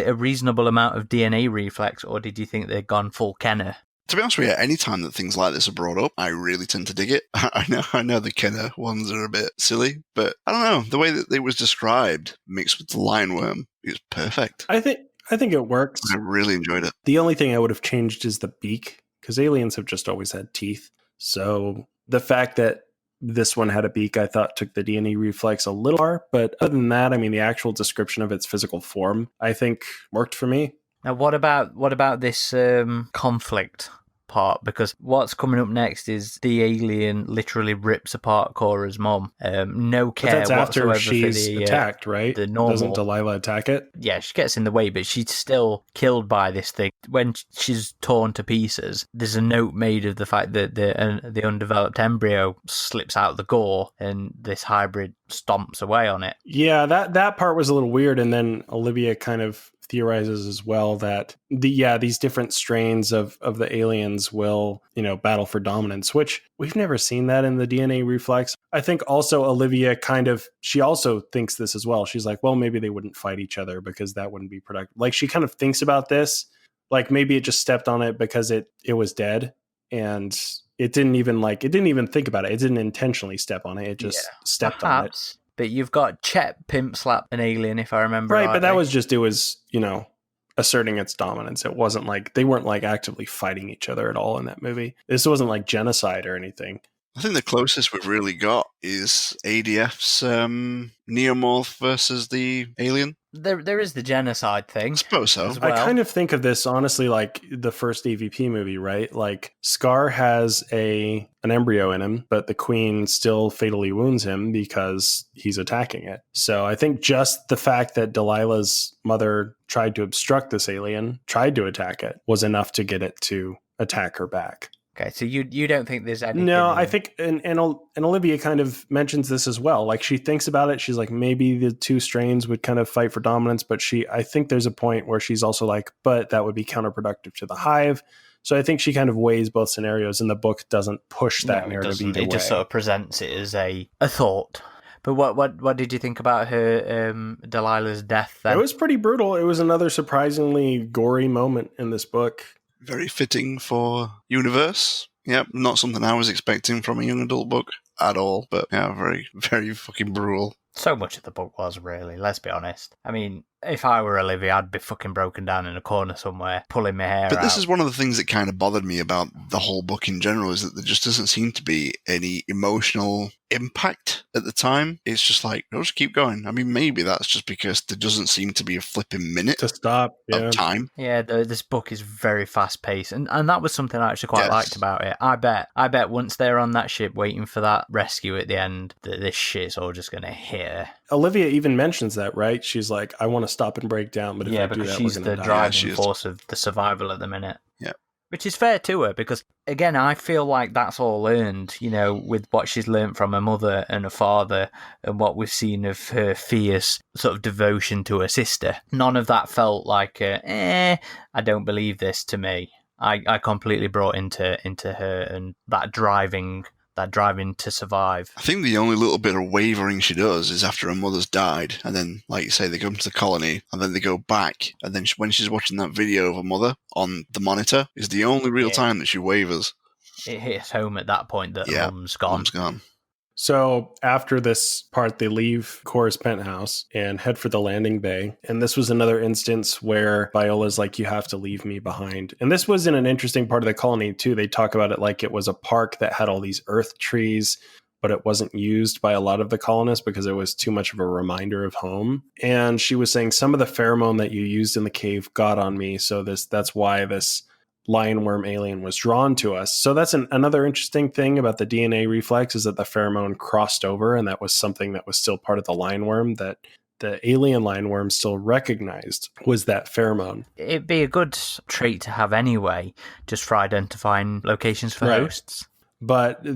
a reasonable amount of DNA reflex, or did you think they'd gone full Kenner? To be honest with you, any time that things like this are brought up, I really tend to dig it. I know the Kenner ones are a bit silly, but I don't know. The way that it was described, mixed with the lionworm, is perfect. I think it works. I really enjoyed it. The only thing I would have changed is the beak, because aliens have just always had teeth. So the fact that this one had a beak, I thought took the DNA reflex a little far. But other than that, the actual description of its physical form, I think worked for me. Now, what about this conflict part? Because what's coming up next is the alien literally rips apart Cora's mom. No care but that's after whatsoever she's for the attacked, right? The normal. Doesn't Delilah attack it? Yeah, she gets in the way, but she's still killed by this thing. When she's torn to pieces, there's a note made of the fact that the undeveloped embryo slips out the gore, and this hybrid stomps away on it. Yeah, that part was a little weird, and then Olivia kind of theorizes as well that these different strains of the aliens will, battle for dominance, which we've never seen that in the DNA reflex. I think also Olivia she also thinks this as well. She's like, well, maybe they wouldn't fight each other because that wouldn't be productive. Like, she kind of thinks about this, Like maybe it just stepped on it because it was dead, and it didn't even think about it. It didn't intentionally step on it. It just stepped on it. But you've got Chet pimp slap an alien, if I remember Right, rightly. but that was just, it was, asserting its dominance. It wasn't like, they weren't like actively fighting each other at all in that movie. This wasn't like genocide or anything. I think the closest we've really got is ADF's Neomorph versus the alien. There is the genocide thing. I suppose so. as well. I kind of think of this honestly like the first AvP movie, right? Like Scar has an embryo in him, but the Queen still fatally wounds him because he's attacking it. So I think just the fact that Delilah's mother tried to obstruct this alien, tried to attack it, was enough to get it to attack her back. Okay, so you don't think there's anything... No, I think, and Olivia kind of mentions this as well. Like she thinks about it. She's like, maybe the two strains would kind of fight for dominance, but I think there's a point where she's also like, but that would be counterproductive to the hive. So I think she kind of weighs both scenarios, and the book doesn't push that narrative either way. It just sort of presents it as a thought. But what did you think about her Delilah's death then? It was pretty brutal. It was another surprisingly gory moment in this book. Very fitting for universe. Yep, not something I was expecting from a young adult book at all. But yeah, very, very fucking brutal. So much of the book was, really, let's be honest. I mean, if I were Olivia, I'd be fucking broken down in a corner somewhere, pulling my hair out. But this is one of the things that kind of bothered me about the whole book in general, is that there just doesn't seem to be any emotional impact at the time. It's just like, oh, just keep going. I mean, maybe that's just because there doesn't seem to be a flipping minute to stop of time. Yeah, this book is very fast paced, and that was something I actually quite liked about it. I bet once they're on that ship waiting for that rescue at the end, that this shit's all just going to hit her. Olivia even mentions that, right? She's like, I want to stop and break down, but if I do because that, she's we're the die. driving force of the survival at the minute. Yeah. Which is fair to her, because, again, I feel like that's all earned, with what she's learned from her mother and her father and what we've seen of her fierce sort of devotion to her sister. None of that felt like, I don't believe this to me. I completely brought into her and that driving to survive. I think the only little bit of wavering she does is after her mother's died, and then, like you say, they come to the colony, and then they go back, and then when she's watching that video of her mother on the monitor, is the only real time that she wavers. It hits home at that point that Mum's gone. Mum's gone. So after this part, they leave Cora's penthouse and head for the landing bay. And this was another instance where Viola's like, you have to leave me behind. And this was in an interesting part of the colony, too. They talk about it like it was a park that had all these earth trees, but it wasn't used by a lot of the colonists because it was too much of a reminder of home. And she was saying, some of the pheromone that you used in the cave got on me. So that's why this lionworm alien was drawn to us. So that's another interesting thing about the DNA reflex, is that the pheromone crossed over, and that was something that was still part of the lionworm that the alien lionworm still recognized was that pheromone. It'd be a good trait to have anyway, just for identifying locations for hosts. But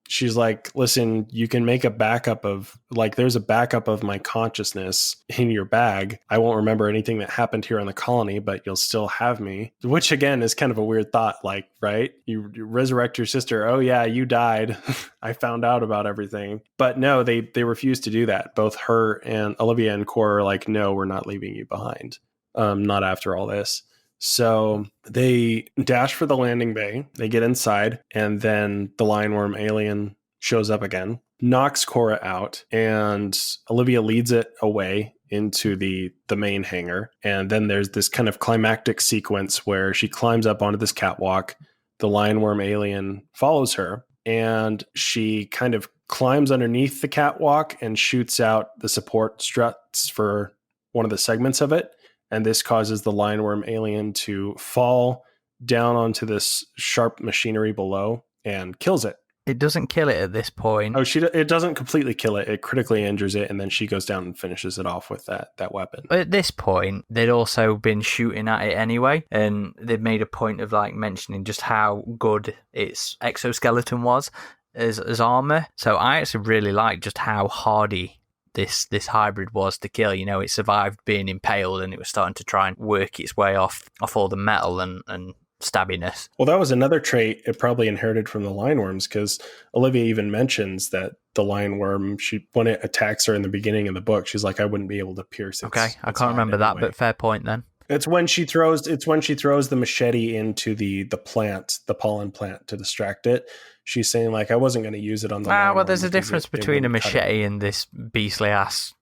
she's like, listen, you can make a backup of, like, there's a backup of my consciousness in your bag. I won't remember anything that happened here on the colony, but you'll still have me. Which, again, is kind of a weird thought, like, right? You resurrect your sister. Oh, yeah, you died. I found out about everything. But no, they refuse to do that. Both her and Olivia and Cora are like, no, we're not leaving you behind. Not after all this. So they dash for the landing bay. They get inside, and then the lionworm alien shows up again, knocks Cora out, and Olivia leads it away into the main hangar. And then there's this kind of climactic sequence where she climbs up onto this catwalk. The lionworm alien follows her, and she kind of climbs underneath the catwalk and shoots out the support struts for one of the segments of it. And this causes the lionworm alien to fall down onto this sharp machinery below and kills it. It doesn't kill it at this point. Oh, it doesn't completely kill it. It critically injures it, and then she goes down and finishes it off with that weapon. But at this point, they'd also been shooting at it anyway, and they'd made a point of like mentioning just how good its exoskeleton was as armor. So I actually really like just how hardy this hybrid was to kill. It survived being impaled, and it was starting to try and work its way off all the metal and stabbiness. Well, that was another trait it probably inherited from the lionworms, because Olivia even mentions that the lionworm, when it attacks her in the beginning of the book, she's like, I wouldn't be able to pierce it. Okay, I can't remember that, but fair point then. It's when she throws the machete into the plant, the pollen plant, to distract it. She's saying like, I wasn't going to use it on the well, there's a difference between a machete and this beastly ass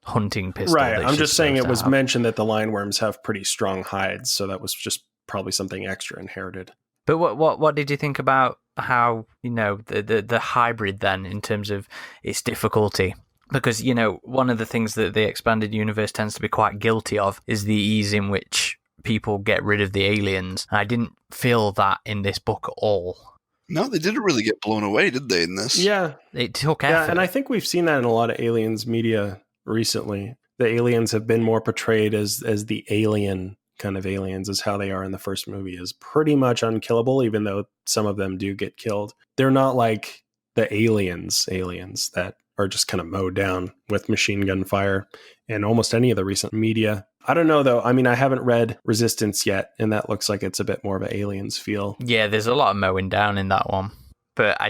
hunting pistol. Right. I'm just saying it was mentioned that the lineworms have pretty strong hides, so that was just probably something extra inherited. But what did you think about how, the hybrid then in terms of its difficulty? Because, one of the things that the expanded universe tends to be quite guilty of is the ease in which people get rid of the aliens. And I didn't feel that in this book at all. No, they didn't really get blown away, did they, in this? Yeah. It took effort. Yeah, and I think we've seen that in a lot of aliens media recently. The aliens have been more portrayed as the alien kind of aliens, as how they are in the first movie, is pretty much unkillable, even though some of them do get killed. They're not like the aliens that are just kind of mowed down with machine gun fire in almost any of the recent media. I don't know, though. I mean, I haven't read Resistance yet, and that looks like it's a bit more of an aliens feel. Yeah, there's a lot of mowing down in that one. But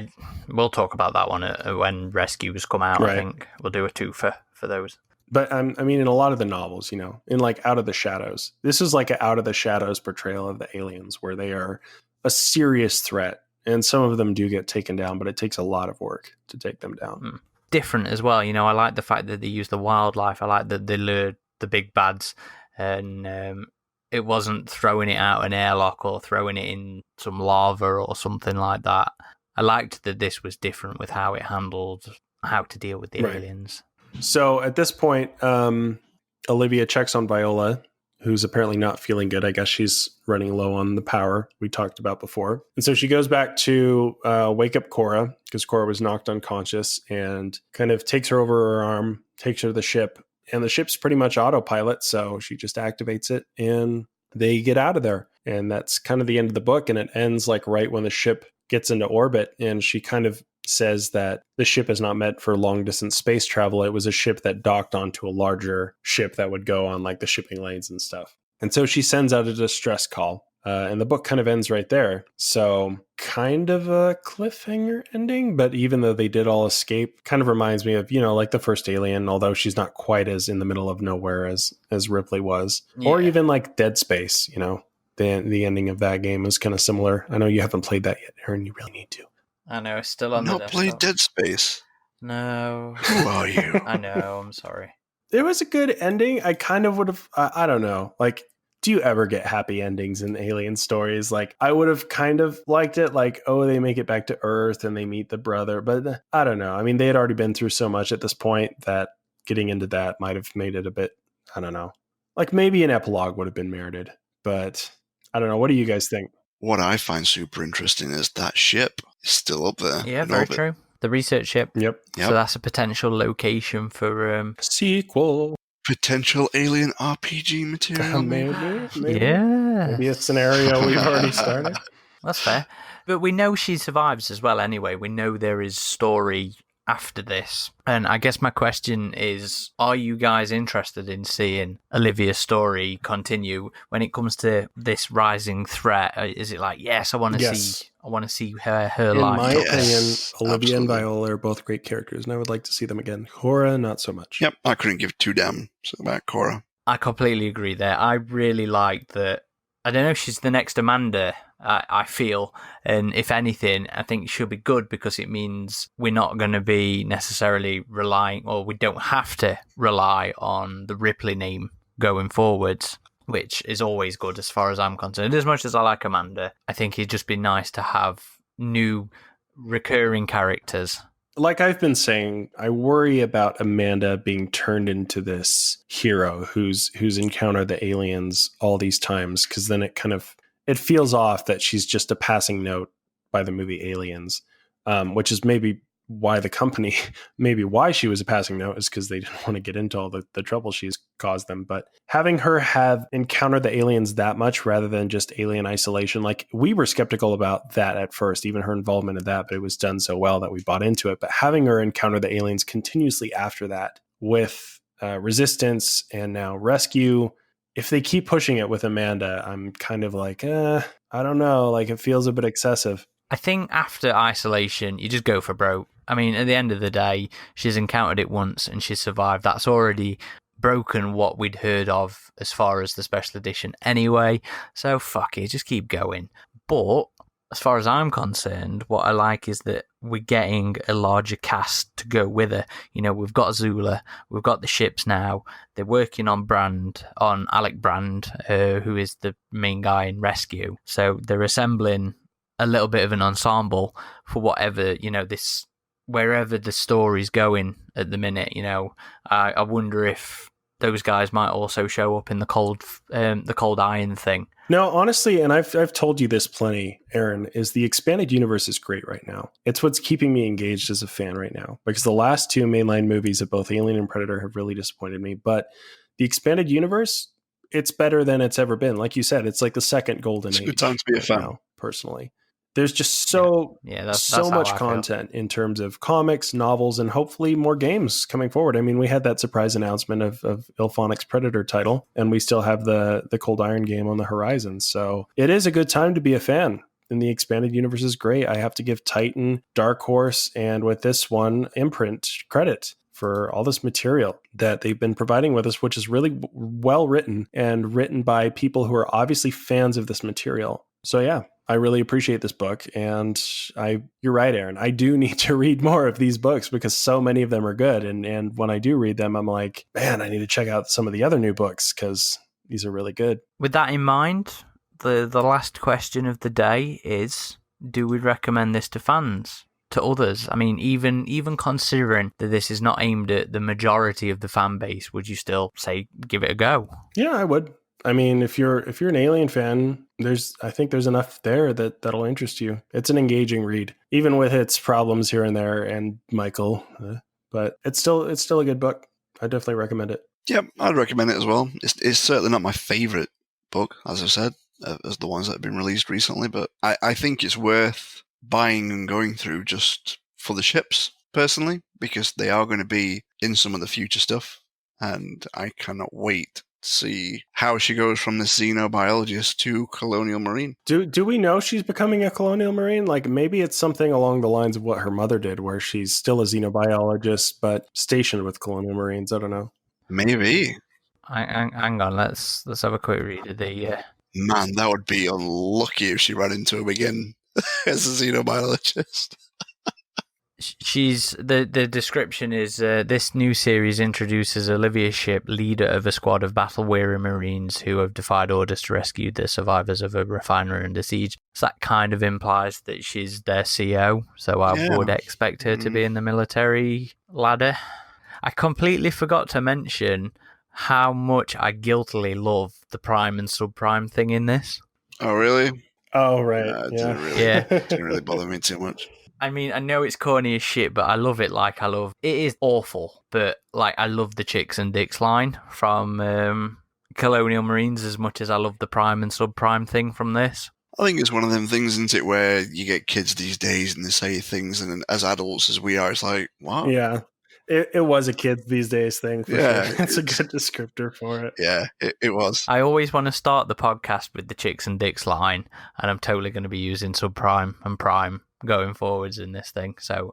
we'll talk about that one when Rescues come out, right. I think. We'll do a two for those. But I mean, in a lot of the novels, in like Out of the Shadows, this is like an Out of the Shadows portrayal of the aliens, where they are a serious threat. And some of them do get taken down, but it takes a lot of work to take them down. Different as well. I like the fact that they use the wildlife. I like that they lured the big bads, and it wasn't throwing it out an airlock or throwing it in some lava or something like that. I liked that this was different with how it handled how to deal with the aliens. So at this point, Olivia checks on Viola, who's apparently not feeling good. I guess she's running low on the power we talked about before. And so she goes back to wake up Cora, because Cora was knocked unconscious, and kind of takes her over her arm, takes her to the ship. And the ship's pretty much autopilot, so she just activates it, and they get out of there. And that's kind of the end of the book, and it ends like right when the ship gets into orbit, and she kind of says that the ship is not meant for long distance space travel. It was a ship that docked onto a larger ship that would go on like the shipping lanes and stuff. And so she sends out a distress call, and the book kind of ends right there. So kind of a cliffhanger ending, but even though they did all escape, kind of reminds me of, like the first Alien, although she's not quite as in the middle of nowhere as Ripley was, or even like Dead Space, the ending of that game is kind of similar. I know you haven't played that yet, Aaron. You really need to. I know, it's still on the desktop. Not play Dead Space. No. Who are you? I know, I'm sorry. It was a good ending. I kind of would have, I don't know, like, do you ever get happy endings in alien stories? Like, I would have kind of liked it, like, oh, they make it back to Earth and they meet the brother, but I don't know. I mean, they had already been through so much at this point that getting into that might have made it a bit, I don't know. Like, maybe an epilogue would have been merited, but I don't know. What do you guys think? What I find super interesting is that ship is still up there. Yeah, very true. The research ship. Yep. So that's a potential location for sequel. Potential alien RPG material. Maybe. Yeah. Maybe a scenario we've already started. That's fair. But we know she survives as well anyway. We know there is story after this. And I guess my question is, are you guys interested in seeing Olivia's story continue when it comes to this rising threat? Is it like, yes, I want to see her life. In my opinion, Olivia and Viola are both great characters, and I would like to see them again. Cora, not so much. Yep, I couldn't give two damns about Cora. I completely agree there. I really like that. I don't know, she's the next Amanda, I feel. And if anything, I think she'll be good because it means we're not going to be necessarily relying, or we don't have to rely on the Ripley name going forwards, which is always good as far as I'm concerned. As much as I like Amanda, I think it'd just be nice to have new recurring characters. Like I've been saying, I worry about Amanda being turned into this hero who's encountered the aliens all these times, because then it feels off that she's just a passing note by the movie Aliens, which is maybe why she was a passing note is because they didn't want to get into all the trouble she's caused them. But having her have encountered the aliens that much rather than just alien isolation, like we were skeptical about that at first, even her involvement in that, but it was done so well that we bought into it. But having her encounter the aliens continuously after that with Resistance and now Rescue, if they keep pushing it with Amanda, I'm kind of like, I don't know, like it feels a bit excessive. I think after Isolation, you just go for broke. I mean, at the end of the day, she's encountered it once and she's survived. That's already broken what we'd heard of as far as the special edition anyway, so fuck it, just keep going. But as far as I'm concerned, what I like is that we're getting a larger cast to go with her. You know, we've got Zula, we've got the ships now. They're working on Alec Brand, who is the main guy in Rescue. So they're assembling a little bit of an ensemble for whatever, you know, wherever the story's going at the minute. You know, I wonder if those guys might also show up in the Cold Iron thing. No, honestly, and I've told you this plenty, Aaron, is the expanded universe is great right now. It's what's keeping me engaged as a fan right now, because the last two mainline movies of both Alien and Predator have really disappointed me. But the expanded universe, it's better than it's ever been. Like you said, it's like the second golden age. It's a good time to be a fan. Now, personally. There's just so that's much content in terms of comics, novels, and hopefully more games coming forward. I mean, we had that surprise announcement of Ilphonic's Predator title, and we still have the Cold Iron game on the horizon. So it is a good time to be a fan. And the expanded universe is great. I have to give Titan, Dark Horse, and with this one, Imprint credit for all this material that they've been providing with us, which is really well written and written by people who are obviously fans of this material. So yeah, I really appreciate this book. And you're right, Aaron. I do need to read more of these books because so many of them are good. And when I do read them, I'm like, man, I need to check out some of the other new books because these are really good. With that in mind, the last question of the day is, do we recommend this to fans? To others? I mean, even considering that this is not aimed at the majority of the fan base, would you still say give it a go? Yeah, I would. I mean, if you're an Alien fan, I think there's enough there that'll interest you. It's an engaging read, even with its problems here and there, and Michael, but it's still a good book. I definitely recommend it. Yeah, I'd recommend it as well. It's certainly not my favorite book, as I've said, as the ones that have been released recently, but I think it's worth buying and going through just for the ships, personally, because they are going to be in some of the future stuff, and I cannot wait to see how she goes from this xenobiologist to Colonial Marine. Do we know she's becoming a Colonial Marine? Like, maybe it's something along the lines of what her mother did, where she's still a xenobiologist, but stationed with Colonial Marines. I don't know. Maybe. Hang on, let's have a quick read of the... Man, that would be unlucky if she ran into him again as a xenobiologist. She's the description is this new series introduces Olivia Shipp, leader of a squad of battle-weary Marines who have defied orders to rescue the survivors of a refinery under siege. So that kind of implies that she's their CO, so I would expect her to be in the military ladder. I completely forgot to mention how much I guiltily love the prime and subprime thing in this. Oh, really? Oh, right. It didn't really bother me too much. I mean, I know it's corny as shit, but I love it. Like, it is awful, but like, I love the Chicks and Dicks line from Colonial Marines as much as I love the prime and subprime thing from this. I think it's one of them things, isn't it, where you get kids these days and they say things, and as adults as we are, it's like, wow. Yeah. It was a kids these days thing. For sure. It's a good descriptor for it. Yeah, it was. I always want to start the podcast with the Chicks and Dicks line, and I'm totally going to be using subprime and prime going forwards in this thing. So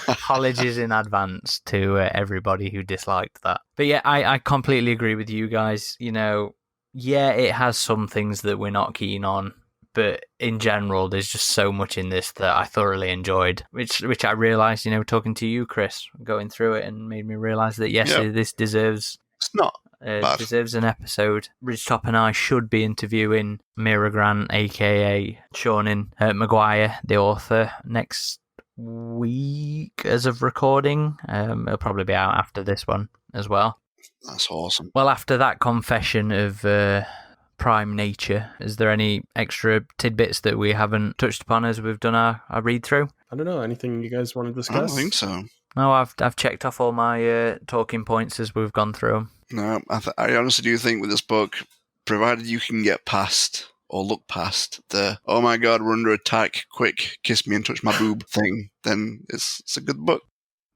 apologies in advance to everybody who disliked that. But yeah, I completely agree with you guys. You know, yeah, it has some things that we're not keen on, but in general, there's just so much in this that I thoroughly enjoyed, which I realised, you know, talking to you, Chris, going through it, and made me realise that, yes, this deserves... It's not deserves an episode. RidgeTop and I should be interviewing Mira Grant, a.k.a. Seanan McGuire, the author, next week as of recording. It'll probably be out after this one as well. That's awesome. Well, after that confession of... prime nature, is there any extra tidbits that we haven't touched upon as we've done our read through? I don't know. Anything you guys want to discuss? I don't think so. No, I've checked off all my talking points as we've gone through them. No, I honestly do think with this book, provided you can get past or look past the "oh my god, we're under attack, quick, kiss me and touch my boob" thing, then it's a good book.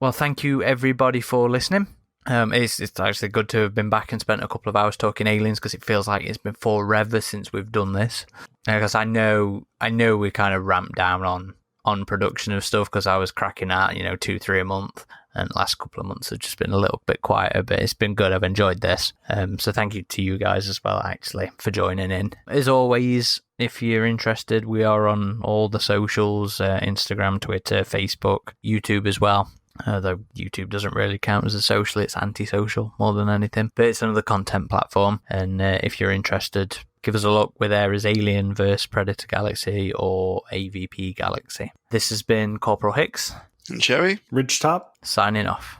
Well, thank you everybody for listening. It's actually good to have been back and spent a couple of hours talking aliens, because it feels like it's been forever since we've done this. Because I know we kind of ramped down on production of stuff because I was cracking out, 2-3 a month. And the last couple of months have just been a little bit quieter, but it's been good. I've enjoyed this. So thank you to you guys as well, actually, for joining in. As always, if you're interested, we are on all the socials, Instagram, Twitter, Facebook, YouTube as well. Though YouTube doesn't really count as a social, it's antisocial more than anything. But it's another content platform. And if you're interested, give us a look. We're there as Alien vs Predator Galaxy or AvP Galaxy. This has been Corporal Hicks And Shevvie? RidgeTop. signing off.